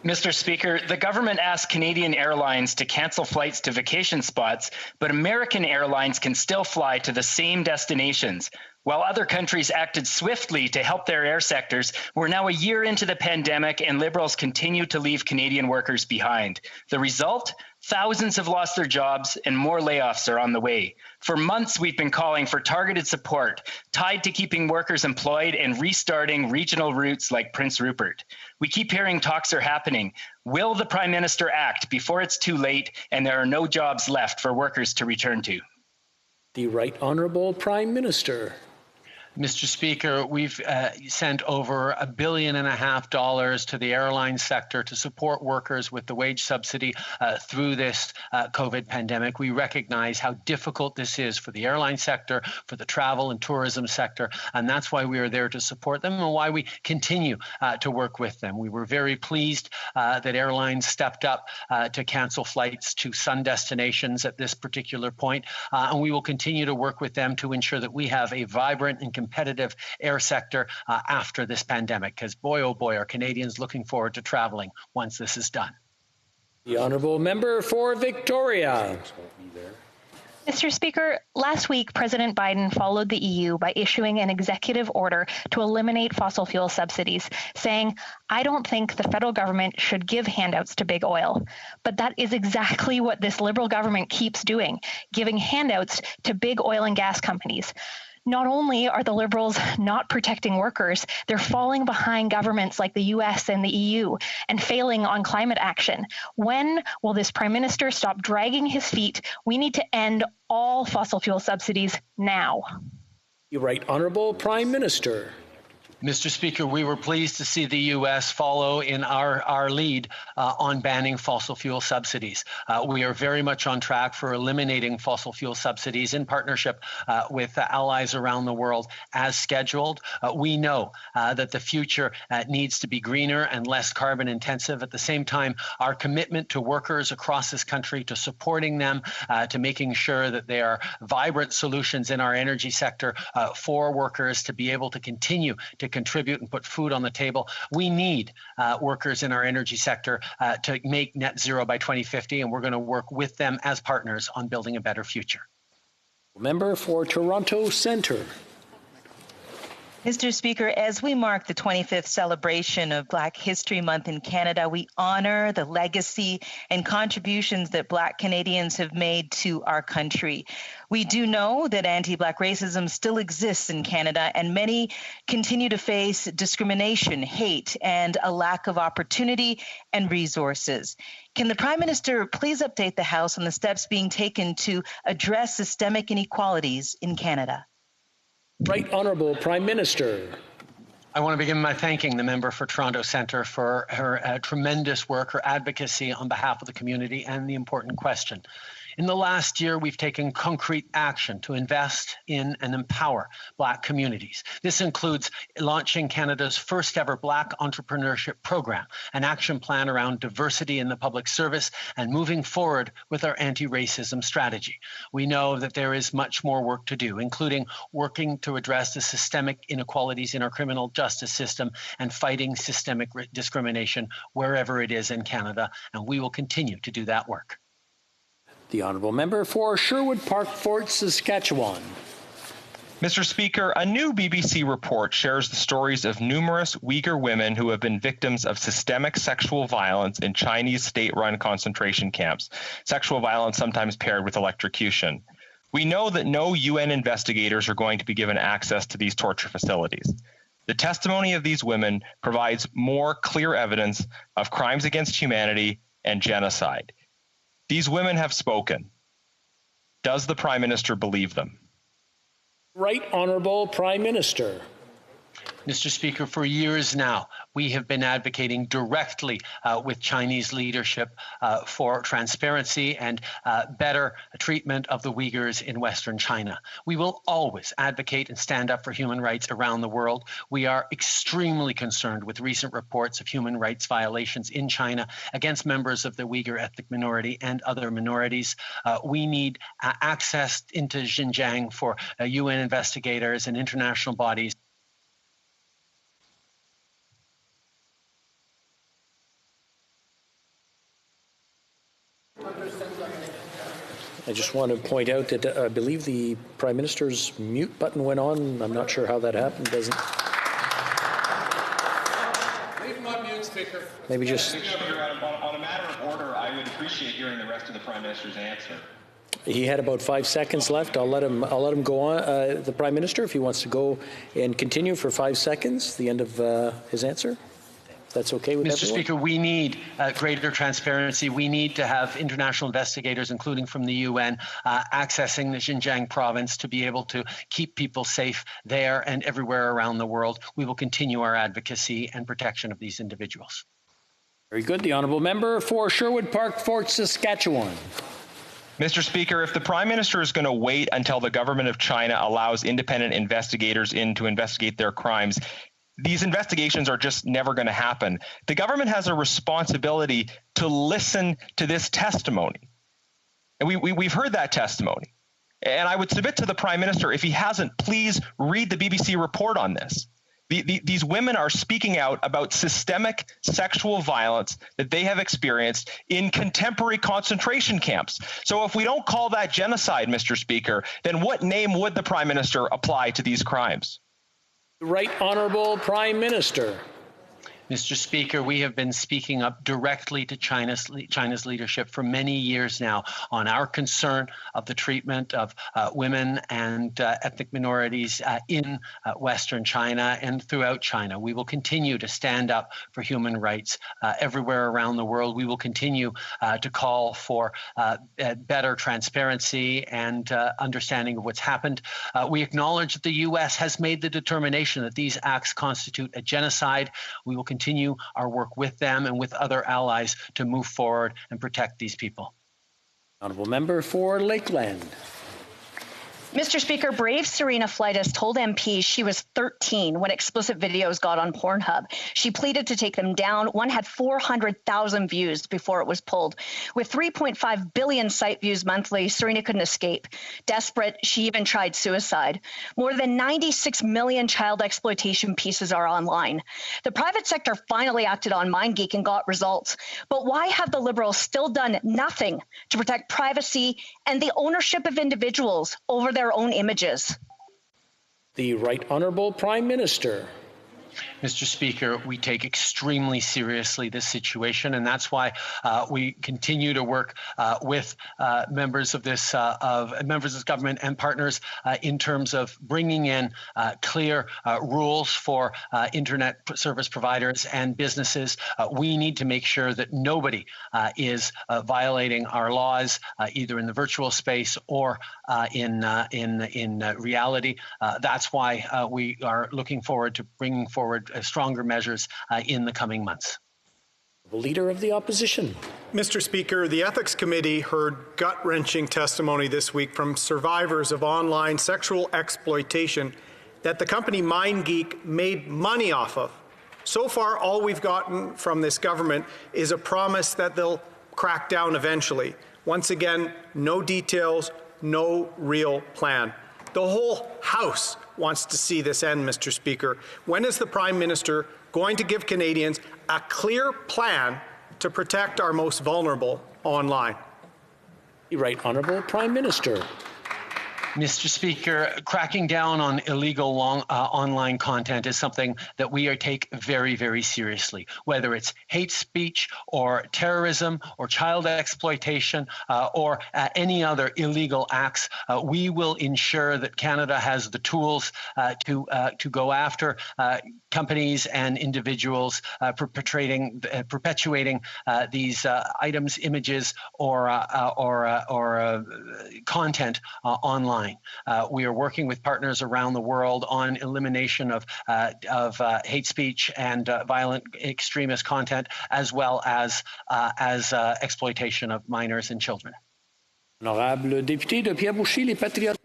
Mr. Speaker, the government asked Canadian Airlines to cancel flights to vacation spots, but American airlines can still fly to the same destinations. While other countries acted swiftly to help their air sectors, we're now a year into the pandemic and Liberals continue to leave Canadian workers behind. The result? Thousands have lost their jobs and more layoffs are on the way. For months, we've been calling for targeted support tied to keeping workers employed and restarting regional routes like Prince Rupert. We keep hearing talks are happening. Will the Prime Minister act before it's too late and there are no jobs left for workers to return to? The Right Honourable Prime Minister. Mr. Speaker, we've sent over $1.5 billion to the airline sector to support workers with the wage subsidy through this COVID pandemic. We recognize how difficult this is for the airline sector, for the travel and tourism sector, and that's why we are there to support them and why we continue to work with them. We were very pleased that airlines stepped up to cancel flights to sun destinations at this particular point, and we will continue to work with them to ensure that we have a vibrant and competitive air sector after this pandemic, because boy, oh boy, are Canadians looking forward to traveling once this is done. The Honourable Member for Victoria. Mr. Speaker, last week, President Biden followed the EU by issuing an executive order to eliminate fossil fuel subsidies, saying, "I don't think the federal government should give handouts to big oil." But that is exactly what this Liberal government keeps doing, giving handouts to big oil and gas companies. Not only are the Liberals not protecting workers, they're falling behind governments like the US and the EU and failing on climate action. When will this Prime Minister stop dragging his feet? We need to end all fossil fuel subsidies now. The Right Honourable Prime Minister. Mr. Speaker, we were pleased to see the U.S. follow in our lead on banning fossil fuel subsidies. We are very much on track for eliminating fossil fuel subsidies in partnership with allies around the world as scheduled. We know that the future needs to be greener and less carbon intensive. At the same time, our commitment to workers across this country, to supporting them, to making sure that they are vibrant solutions in our energy sector for workers to be able to continue to contribute and put food on the table. We need workers in our energy sector to make net zero by 2050, and we're going to work with them as partners on building a better future. Member for Toronto Centre. Mr. Speaker, as we mark the 25th celebration of Black History Month in Canada, we honor the legacy and contributions that Black Canadians have made to our country. We do know that anti-Black racism still exists in Canada, and many continue to face discrimination, hate, and a lack of opportunity and resources. Can the Prime Minister please update the House on the steps being taken to address systemic inequalities in Canada? Right Honourable Prime Minister. I want to begin by thanking the member for Toronto Centre for her tremendous work, her advocacy on behalf of the community, and the important question. In the last year, we've taken concrete action to invest in and empower Black communities. This includes launching Canada's first ever Black entrepreneurship program, an action plan around diversity in the public service, and moving forward with our anti-racism strategy. We know that there is much more work to do, including working to address the systemic inequalities in our criminal justice system and fighting systemic discrimination wherever it is in Canada, and we will continue to do that work. The Honourable Member for Sherwood Park, Fort Saskatchewan. Mr. Speaker, a new BBC report shares the stories of numerous Uyghur women who have been victims of systemic sexual violence in Chinese state-run concentration camps, sexual violence sometimes paired with electrocution. We know that no UN investigators are going to be given access to these torture facilities. The testimony of these women provides more clear evidence of crimes against humanity and genocide. These women have spoken. Does the Prime Minister believe them? Right Honourable Prime Minister. Mr. Speaker, for years now, we have been advocating directly with Chinese leadership for transparency and better treatment of the Uyghurs in Western China. We will always advocate and stand up for human rights around the world. We are extremely concerned with recent reports of human rights violations in China against members of the Uyghur ethnic minority and other minorities. We need access into Xinjiang for UN investigators and international bodies. I just want to point out that I believe the Prime Minister's mute button went on. I'm not sure how that happened. Doesn't. Leave him on mute, Speaker. Maybe just. On a matter of order, I would appreciate hearing the rest of the Prime Minister's answer. He had about 5 seconds left. I'll let him go on. The Prime Minister, if he wants to go and continue for 5 seconds, the end of his answer. That's okay with Mr. everyone? Speaker, we need greater transparency. We need to have international investigators, including from the UN, accessing the Xinjiang province to be able to keep people safe there and everywhere around the world. We will continue our advocacy and protection of these individuals. Very good. The Honourable Member for Sherwood Park, Fort Saskatchewan. Mr. Speaker, if the Prime Minister is going to wait until the government of China allows independent investigators in to investigate their crimes, these investigations are just never going to happen. The government has a responsibility to listen to this testimony. And we've heard that testimony. And I would submit to the Prime Minister, if he hasn't, please read the BBC report on this. These women are speaking out about systemic sexual violence that they have experienced in contemporary concentration camps. So if we don't call that genocide, Mr. Speaker, then what name would the Prime Minister apply to these crimes? Right Honourable Prime Minister. Mr. Speaker, we have been speaking up directly to China's leadership for many years now on our concern of the treatment of women and ethnic minorities in Western China and throughout China. We will continue to stand up for human rights everywhere around the world. We will continue to call for better transparency and understanding of what's happened. We acknowledge that the U.S. has made the determination that these acts constitute a genocide. We will continue our work with them and with other allies to move forward and protect these people. Honourable Member for Lakeland. Mr. Speaker, brave Serena Fleitas told MPs she was 13 when explicit videos got on Pornhub. She pleaded to take them down. One had 400,000 views before it was pulled. With 3.5 billion site views monthly, Serena couldn't escape. Desperate, she even tried suicide. More than 96 million child exploitation pieces are online. The private sector finally acted on MindGeek and got results. But why have the Liberals still done nothing to protect privacy and the ownership of individuals over their own images? The Right Honourable Prime Minister. Mr. Speaker, we take extremely seriously this situation, and that's why we continue to work with members of this government and partners in terms of bringing in clear rules for internet service providers and businesses. We need to make sure that nobody is violating our laws, either in the virtual space or in reality. That's why we are looking forward to bringing forward stronger measures in the coming months. The Leader of the Opposition. Mr. Speaker, the Ethics Committee heard gut-wrenching testimony this week from survivors of online sexual exploitation that the company MindGeek made money off of. So far, all we've gotten from this government is a promise that they'll crack down eventually. Once again, no details, no real plan. The whole House wants to see this end, Mr. Speaker. When is the Prime Minister going to give Canadians a clear plan to protect our most vulnerable online? The Right Honourable Prime Minister. Mr. Speaker, cracking down on illegal online content is something that we take very, very seriously. Whether it's hate speech or terrorism or child exploitation or any other illegal acts, we will ensure that Canada has the tools to go after companies and individuals perpetuating these items, images, or content online. We are working with partners around the world on elimination of hate speech and violent extremist content, as well as exploitation of minors and children. Honorable député de Pierre-Boucher, les Patriotes.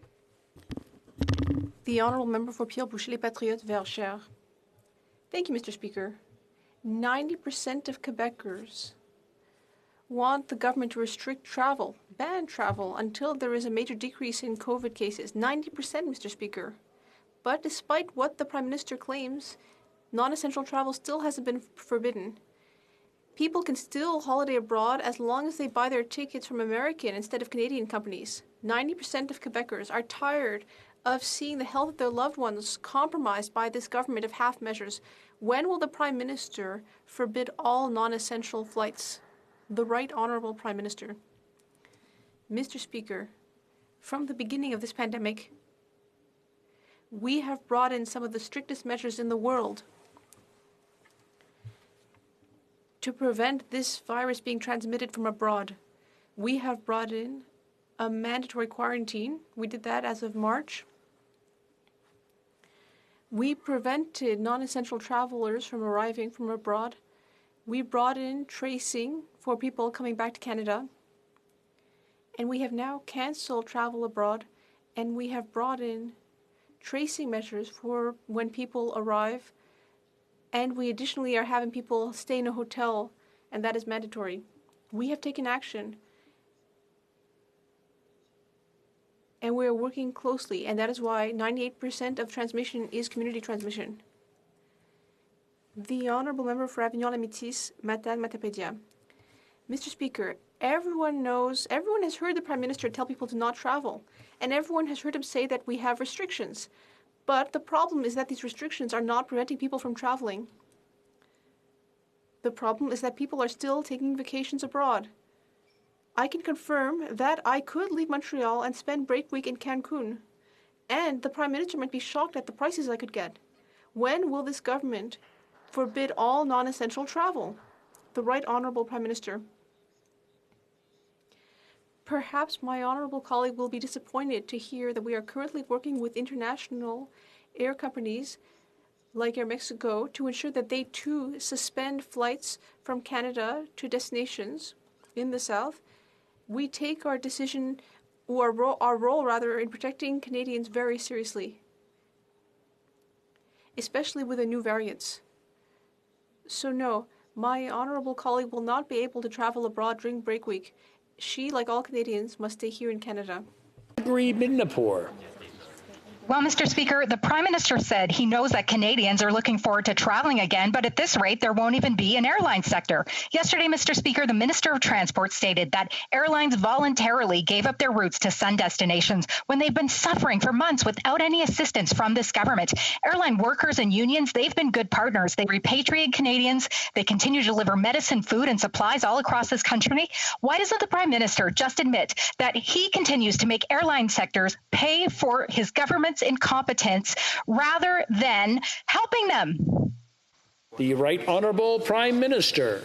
The Honourable Member for Pierre-Boucher, les Patriotes, Verchères. Thank you, Mr. Speaker. 90% of Quebecers want the government to restrict travel, ban travel, until there is a major decrease in COVID cases. 90%, Mr. Speaker. But despite what the Prime Minister claims, non-essential travel still hasn't been forbidden. People can still holiday abroad as long as they buy their tickets from American instead of Canadian companies. 90% of Quebecers are tired of seeing the health of their loved ones compromised by this government of half measures. When will the Prime Minister forbid all non-essential flights? The Right Honourable Prime Minister. Mr. Speaker, from the beginning of this pandemic, we have brought in some of the strictest measures in the world to prevent this virus being transmitted from abroad. We have brought in a mandatory quarantine. We did that as of March. We prevented non-essential travelers from arriving from abroad. We brought in tracing for people coming back to Canada. And we have now canceled travel abroad, and we have brought in tracing measures for when people arrive. And we additionally are having people stay in a hotel, and that is mandatory. We have taken action, and we are working closely, and that is why 98% of transmission is community transmission. The Honourable Member for Avignon-Lamitis, Matane-Matapédia. Mr. Speaker, everyone has heard the Prime Minister tell people to not travel, and everyone has heard him say that we have restrictions. But the problem is that these restrictions are not preventing people from traveling. The problem is that people are still taking vacations abroad. I can confirm that I could leave Montreal and spend break week in Cancun, and the Prime Minister might be shocked at the prices I could get. When will this government forbid all non-essential travel? The Right Honourable Prime Minister. Perhaps my honourable colleague will be disappointed to hear that we are currently working with international air companies like Air Mexico to ensure that they too suspend flights from Canada to destinations in the south. We take our decision, or our role in protecting Canadians very seriously, especially with the new variants. So no, my honourable colleague will not be able to travel abroad during break week. She, like all Canadians, must stay here in Canada. Gregory Midnapore. Well, Mr. Speaker, the Prime Minister said he knows that Canadians are looking forward to traveling again, but at this rate, there won't even be an airline sector. Yesterday, Mr. Speaker, the Minister of Transport stated that airlines voluntarily gave up their routes to sun destinations when they've been suffering for months without any assistance from this government. Airline workers and unions, they've been good partners. They repatriate Canadians. They continue to deliver medicine, food, and supplies all across this country. Why doesn't the Prime Minister just admit that he continues to make airline sectors pay for his government's incompetence rather than helping them? The Right Honourable Prime Minister.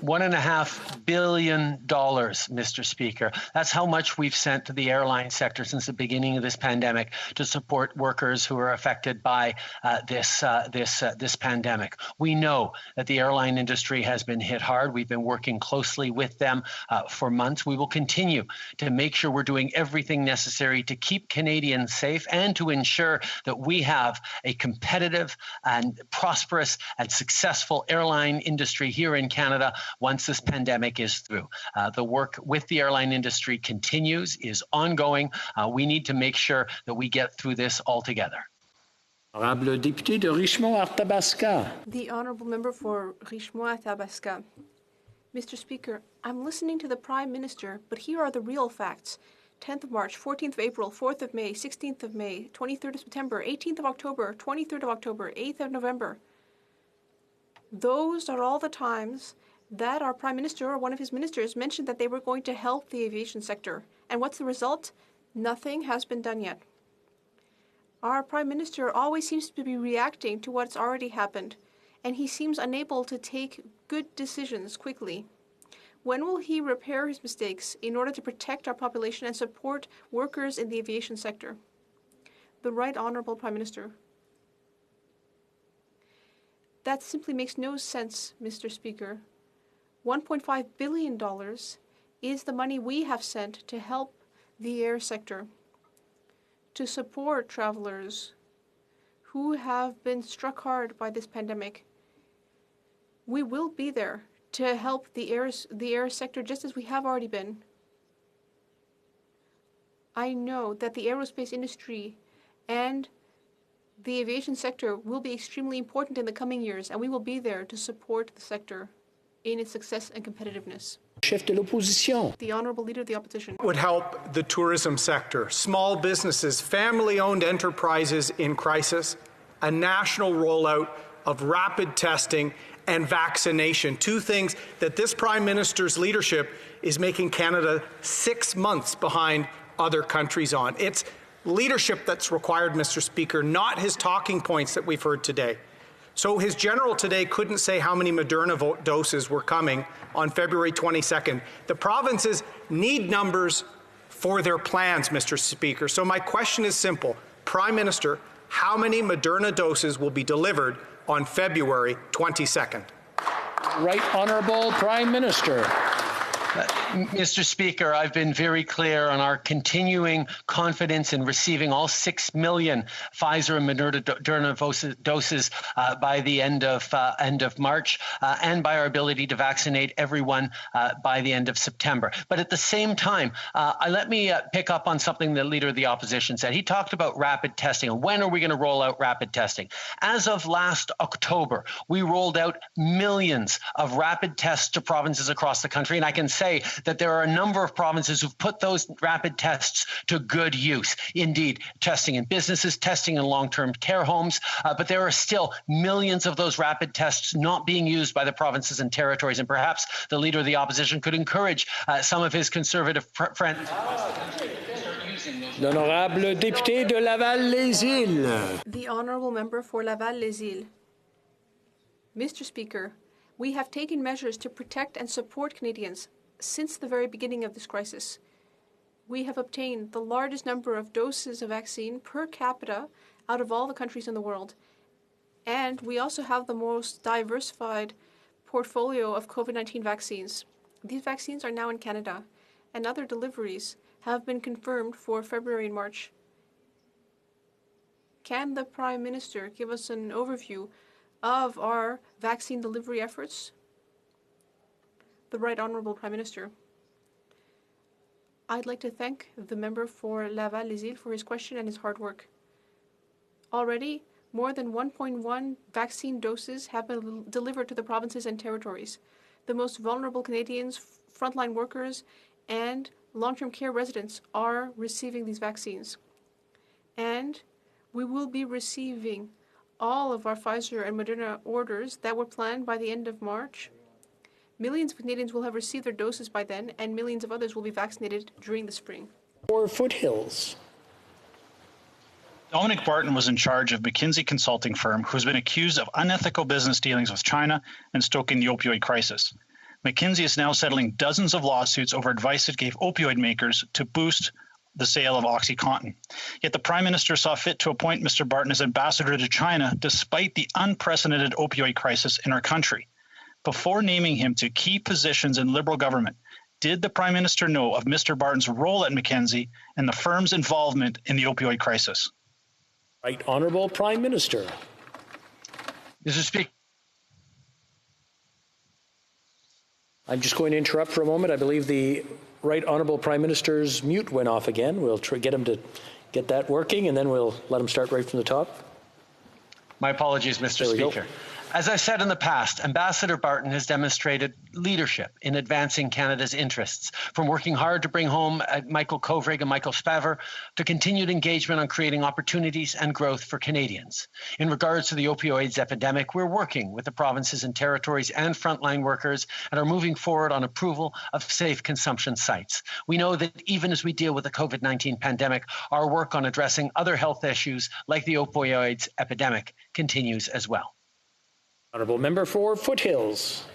$1.5 billion, Mr. Speaker. That's how much we've sent to the airline sector since the beginning of this pandemic to support workers who are affected by this pandemic. We know that the airline industry has been hit hard. We've been working closely with them for months. We will continue to make sure we're doing everything necessary to keep Canadians safe and to ensure that we have a competitive and prosperous and successful airline industry here in Canada once this pandemic is through. The work with the airline industry continues, is ongoing. We need to make sure that we get through this all together. Honorable député de Richmond-Arthabasca. The Honourable Member for Richmond-Arthabasca. Mr. Speaker, I'm listening to the Prime Minister, but here are the real facts. 10th of March, 14th of April, 4th of May, 16th of May, 23rd of September, 18th of October, 23rd of October, 8th of November. Those are all the times that our Prime Minister or one of his ministers mentioned that they were going to help the aviation sector. And what's the result? Nothing has been done yet. Our Prime Minister always seems to be reacting to what's already happened, and he seems unable to take good decisions quickly. When will he repair his mistakes in order to protect our population and support workers in the aviation sector? The Right Honourable Prime Minister. That simply makes no sense, Mr. Speaker. $1.5 billion is the money we have sent to help the air sector, to support travelers who have been struck hard by this pandemic. We will be there to help the air sector just as we have already been. I know that the aerospace industry and the aviation sector will be extremely important in the coming years, and we will be there to support the sector in its success and competitiveness. Chef de l'opposition. The Honourable Leader of the Opposition. Would help the tourism sector, small businesses, family-owned enterprises in crisis, a national rollout of rapid testing and vaccination, two things that this Prime Minister's leadership is making Canada 6 months behind other countries on. It's leadership that's required, Mr. Speaker, not his talking points that we've heard today. So his general today couldn't say how many Moderna doses were coming on February 22nd. The provinces need numbers for their plans, Mr. Speaker. So my question is simple. Prime Minister, how many Moderna doses will be delivered on February 22nd? Right Honourable Prime Minister. Mr. Speaker, I've been very clear on our continuing confidence in receiving all 6 million Pfizer and Moderna doses by the end of March, and by our ability to vaccinate everyone by the end of September. But at the same time, let me pick up on something the Leader of the Opposition said. He talked about rapid testing and when are we going to roll out rapid testing. As of last October, we rolled out millions of rapid tests to provinces across the country, and I can say that there are a number of provinces who've put those rapid tests to good use. Indeed, testing in businesses, testing in long-term care homes, but there are still millions of those rapid tests not being used by the provinces and territories, and perhaps the Leader of the Opposition could encourage some of his Conservative friends. L'honorable député de Laval-les-Îles. The Honourable Member for Laval-les-Îles. Mr. Speaker, we have taken measures to protect and support Canadians since the very beginning of this crisis. We have obtained the largest number of doses of vaccine per capita out of all the countries in the world. And we also have the most diversified portfolio of COVID-19 vaccines. These vaccines are now in Canada, and other deliveries have been confirmed for February and March. Can the Prime Minister give us an overview of our vaccine delivery efforts? The Right Honourable Prime Minister. I'd like to thank the member for Laval-Les-Îles for his question and his hard work. Already, more than 1.1 vaccine doses have been delivered to the provinces and territories. The most vulnerable Canadians, frontline workers, and long-term care residents are receiving these vaccines. And we will be receiving all of our Pfizer and Moderna orders that were planned by the end of March. Millions of Canadians will have received their doses by then, and millions of others will be vaccinated during the spring. For Foothills. Dominic Barton was in charge of McKinsey consulting firm who has been accused of unethical business dealings with China and stoking the opioid crisis. McKinsey is now settling dozens of lawsuits over advice it gave opioid makers to boost the sale of OxyContin. Yet the Prime Minister saw fit to appoint Mr. Barton as ambassador to China despite the unprecedented opioid crisis in our country. Before naming him to key positions in Liberal government, did the Prime Minister know of Mr. Barton's role at McKinsey and the firm's involvement in the opioid crisis? Right Honourable Prime Minister. Mr. Speaker. I'm just going to interrupt for a moment. I believe the Right Honourable Prime Minister's mute went off again. We'll get him to get that working, and then we'll let him start right from the top. My apologies, Mr. Speaker. As I said in the past, Ambassador Barton has demonstrated leadership in advancing Canada's interests, from working hard to bring home Michael Kovrig and Michael Spavor to continued engagement on creating opportunities and growth for Canadians. In regards to the opioids epidemic, we're working with the provinces and territories and frontline workers and are moving forward on approval of safe consumption sites. We know that even as we deal with the COVID-19 pandemic, our work on addressing other health issues like the opioids epidemic continues as well. Honourable Member for Foothills.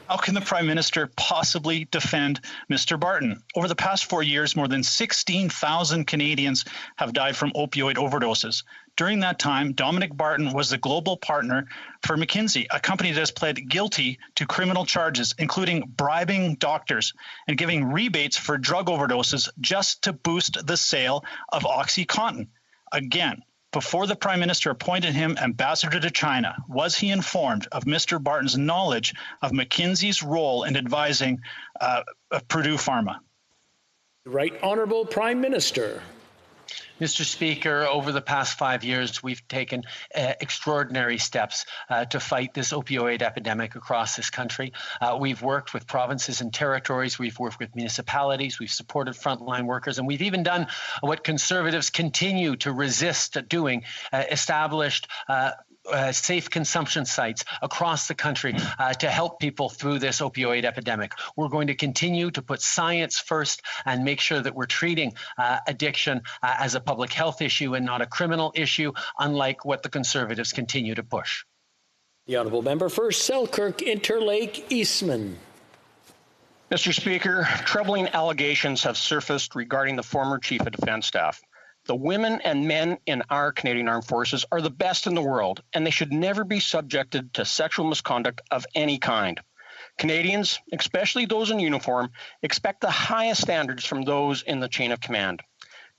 How can the Prime Minister possibly defend Mr. Barton? Over the past 4 years, more than 16,000 Canadians have died from opioid overdoses. During that time, Dominic Barton was the global partner for McKinsey, a company that has pled guilty to criminal charges, including bribing doctors and giving rebates for drug overdoses just to boost the sale of OxyContin. Again, before the Prime Minister appointed him ambassador to China, was he informed of Mr. Barton's knowledge of McKinsey's role in advising Purdue Pharma? Right Honourable Prime Minister. Mr. Speaker, over the past 5 years, we've taken extraordinary steps to fight this opioid epidemic across this country. We've worked with provinces and territories. We've worked with municipalities. We've supported frontline workers. And we've even done what Conservatives continue to resist doing, established safe consumption sites across the country to help people through this opioid epidemic. We're going to continue to put science first and make sure that we're treating addiction as a public health issue and not a criminal issue, unlike what the Conservatives continue to push. The Honourable Member for Selkirk Interlake Eastman. Mr. Speaker, troubling allegations have surfaced regarding the former Chief of Defence Staff. The women and men in our Canadian Armed Forces are the best in the world, and they should never be subjected to sexual misconduct of any kind. Canadians, especially those in uniform, expect the highest standards from those in the chain of command.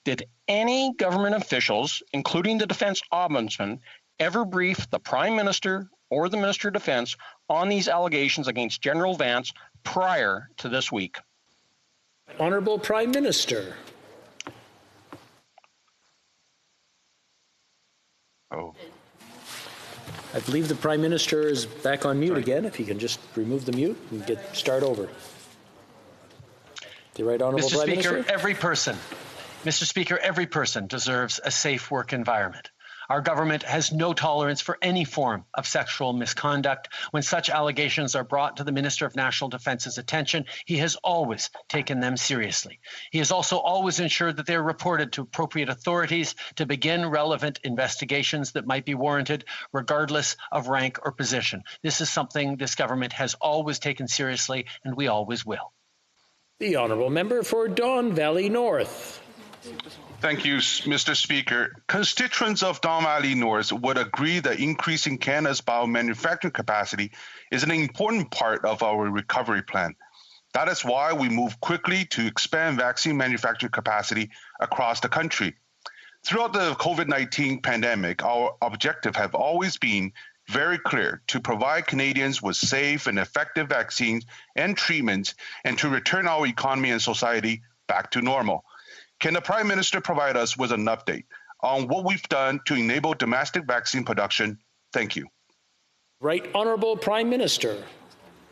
Did any government officials, including the Defence Ombudsman, ever brief the Prime Minister or the Minister of Defence on these allegations against General Vance prior to this week? Honourable Prime Minister. I believe the Prime Minister is back on mute again. If he can just remove the mute and start over. The Right Honourable Prime Minister. Mr. Speaker, every person deserves a safe work environment. Our government has no tolerance for any form of sexual misconduct. When such allegations are brought to the Minister of National Defence's attention, he has always taken them seriously. He has also always ensured that they are reported to appropriate authorities to begin relevant investigations that might be warranted, regardless of rank or position. This is something this government has always taken seriously, and we always will. The Honourable Member for Don Valley North. Thank you, Mr. Speaker. Constituents of Don Valley North would agree that increasing Canada's biomanufacturing capacity is an important part of our recovery plan. That is why we move quickly to expand vaccine manufacturing capacity across the country. Throughout the COVID-19 pandemic, our objective have always been very clear: to provide Canadians with safe and effective vaccines and treatments, and to return our economy and society back to normal. Can the Prime Minister provide us with an update on what we've done to enable domestic vaccine production? Thank you. Right Honourable Prime Minister.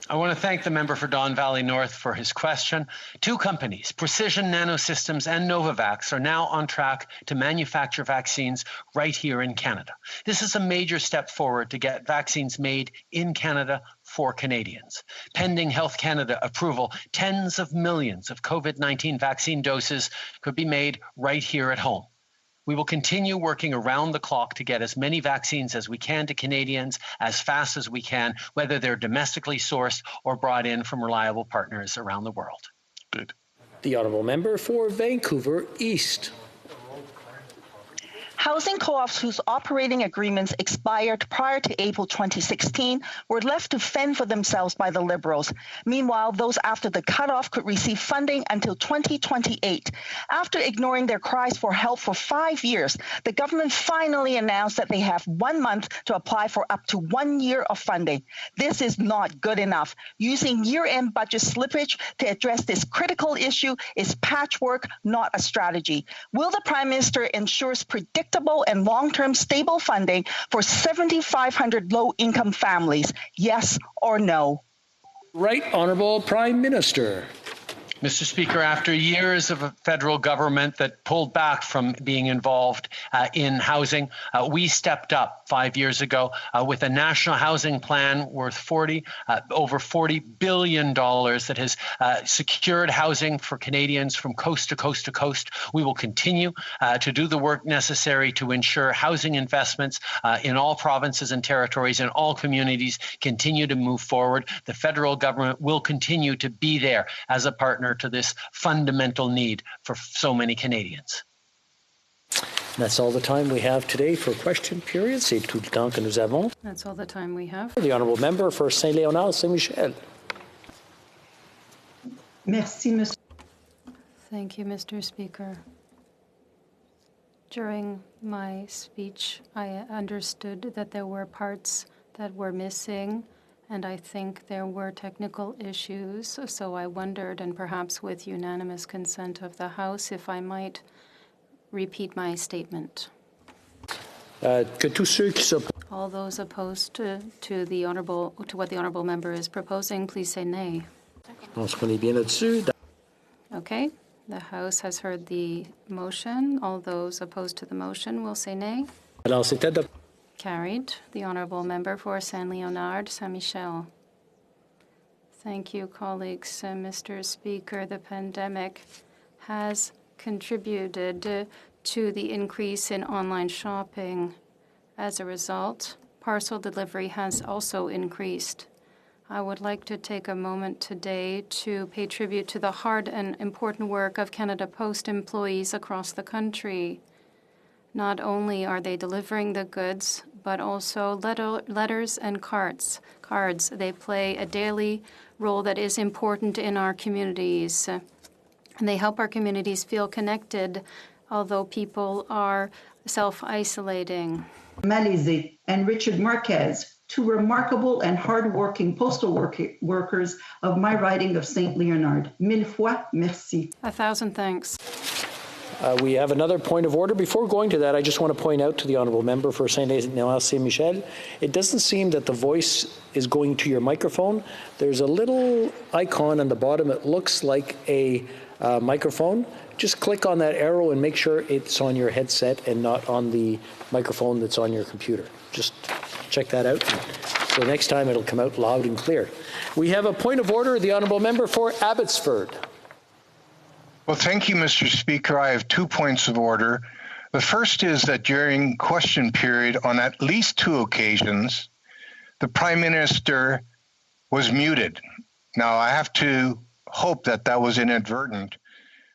I want to thank the member for Don Valley North for his question. Two companies, Precision Nanosystems and Novavax, are now on track to manufacture vaccines right here in Canada. This is a major step forward to get vaccines made in Canada for Canadians. Pending Health Canada approval, tens of millions of COVID-19 vaccine doses could be made right here at home. We will continue working around the clock to get as many vaccines as we can to Canadians as fast as we can, whether they're domestically sourced or brought in from reliable partners around the world. Good. The Honourable Member for Vancouver East. Housing co-ops whose operating agreements expired prior to April 2016 were left to fend for themselves by the Liberals. Meanwhile, those after the cutoff could receive funding until 2028. After ignoring their cries for help for 5 years, the government finally announced that they have 1 month to apply for up to 1 year of funding. This is not good enough. Using year-end budget slippage to address this critical issue is patchwork, not a strategy. Will the Prime Minister ensure predictable and long-term stable funding for 7,500 low-income families? Yes or no? Right Honourable Prime Minister. Mr. Speaker, after years of a federal government that pulled back from being involved in housing, we stepped up 5 years ago with a national housing plan worth over $40 billion that has secured housing for Canadians from coast to coast to coast. We will continue to do the work necessary to ensure housing investments in all provinces and territories and all communities continue to move forward. The federal government will continue to be there as a partner to this fundamental need for so many Canadians. That's all the time we have today for question period. C'est tout le temps que nous avons. That's all the time we have. The Honourable Member for Saint-Léonard, Saint-Michel. Merci, Monsieur. Thank you, Mr. Speaker. During my speech, I understood that there were parts that were missing, and I think there were technical issues, so I wondered, and perhaps with unanimous consent of the House, if I might repeat my statement. All those opposed to what the honourable member is proposing, please say nay. Okay, the House has heard the motion. All those opposed to the motion will say nay. Carried. The Honourable Member for Saint-Léonard, Saint-Michel. Thank you, colleagues. Mr. Speaker, the pandemic has contributed to the increase in online shopping. As a result, parcel delivery has also increased. I would like to take a moment today to pay tribute to the hard and important work of Canada Post employees across the country. Not only are they delivering the goods, but also letters and cards. They play a daily role that is important in our communities. And they help our communities feel connected, although people are self-isolating. Malaise and Richard Marquez, two remarkable and hard-working postal workers of my riding of Saint-Léonard. Mille fois merci. 1,000 thanks. We have another point of order. Before going to that, I just want to point out to the Honourable Member for Saint-Léonard Saint-Michel, it doesn't seem that the voice is going to your microphone. There's a little icon on the bottom. It looks like a microphone. Just click on that arrow and make sure it's on your headset and not on the microphone that's on your computer. Just check that out. So next time it'll come out loud and clear. We have a point of order. The Honourable Member for Abbotsford. Well, thank you, Mr. Speaker. I have 2 points of order. The first is that during question period, on at least 2 occasions, the Prime Minister was muted. Now, I have to hope that that was inadvertent.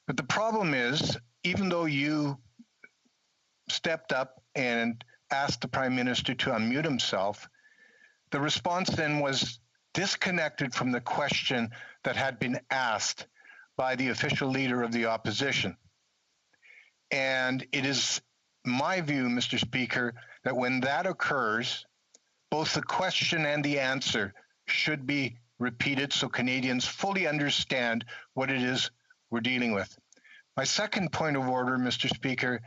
But the problem is, even though you stepped up and asked the Prime Minister to unmute himself, the response then was disconnected from the question that had been asked by the official leader of the opposition. And it is my view, Mr. Speaker, that when that occurs, both the question and the answer should be repeated so Canadians fully understand what it is we're dealing with. My second point of order, Mr. Speaker,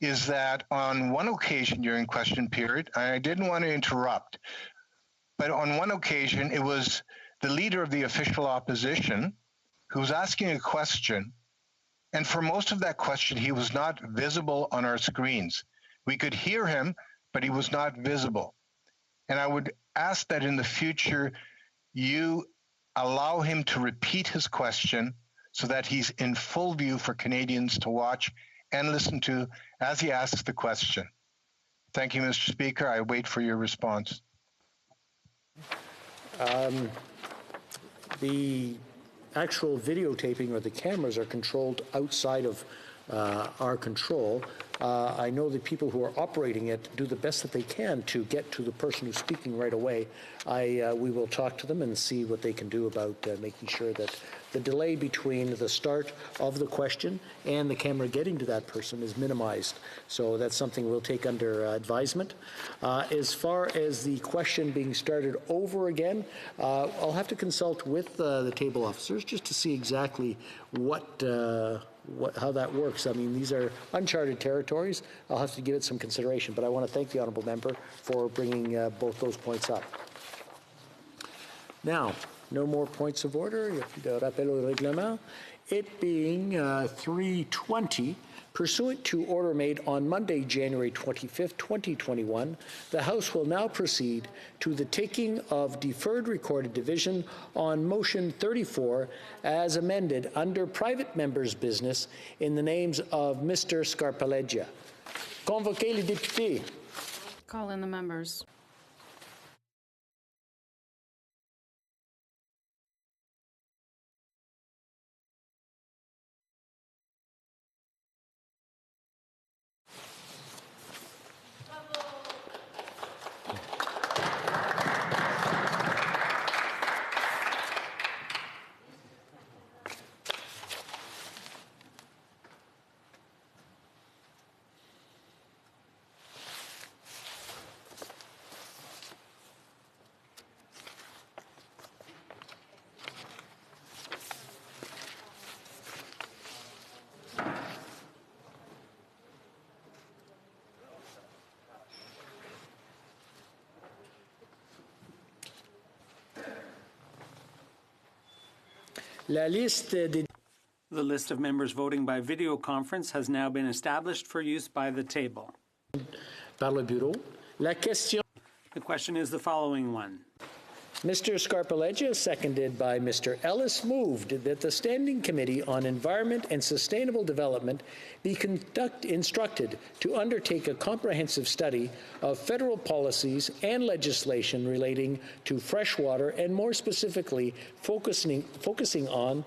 is that on one occasion during question period, I didn't want to interrupt, but on one occasion it was the leader of the official opposition who was asking a question, and for most of that question he was not visible on our screens. We could hear him, but he was not visible. And I would ask that in the future you allow him to repeat his question so that he's in full view for Canadians to watch and listen to as he asks the question. Thank you, Mr. Speaker. I wait for your response. The actual videotaping or the cameras are controlled outside of our control. I know the people who are operating it do the best that they can to get to the person who's speaking right away. We will talk to them and see what they can do about making sure that the delay between the start of the question and the camera getting to that person is minimized. So that's something we'll take under advisement. As far as the question being started over again, I'll have to consult with the table officers just to see exactly how that works. I mean, these are uncharted territories. I'll have to give it some consideration, but I want to thank the honourable member for bringing both those points up. Now, no more points of order. Rappel au règlement. It being 3:20, pursuant to order made on Monday, January 25th, 2021, the House will now proceed to the taking of deferred recorded division on motion 34 as amended under private members' business in the names of Mr. Scarpaleggia. Convoquez les députés. Call in the members. The list of members voting by video conference has now been established for use by the table. Par le bureau. The question is the following one. Mr. Scarpaleggia, seconded by Mr. Ellis, moved that the Standing Committee on Environment and Sustainable Development be instructed to undertake a comprehensive study of federal policies and legislation relating to fresh water, and more specifically focusing on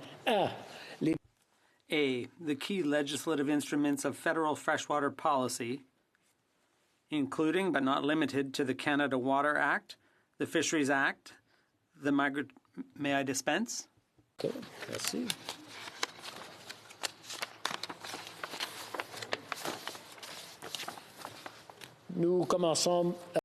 A, the key legislative instruments of federal freshwater policy, including but not limited to the Canada Water Act, the Fisheries Act, the May I dispense? Okay, let's see. Nous commençons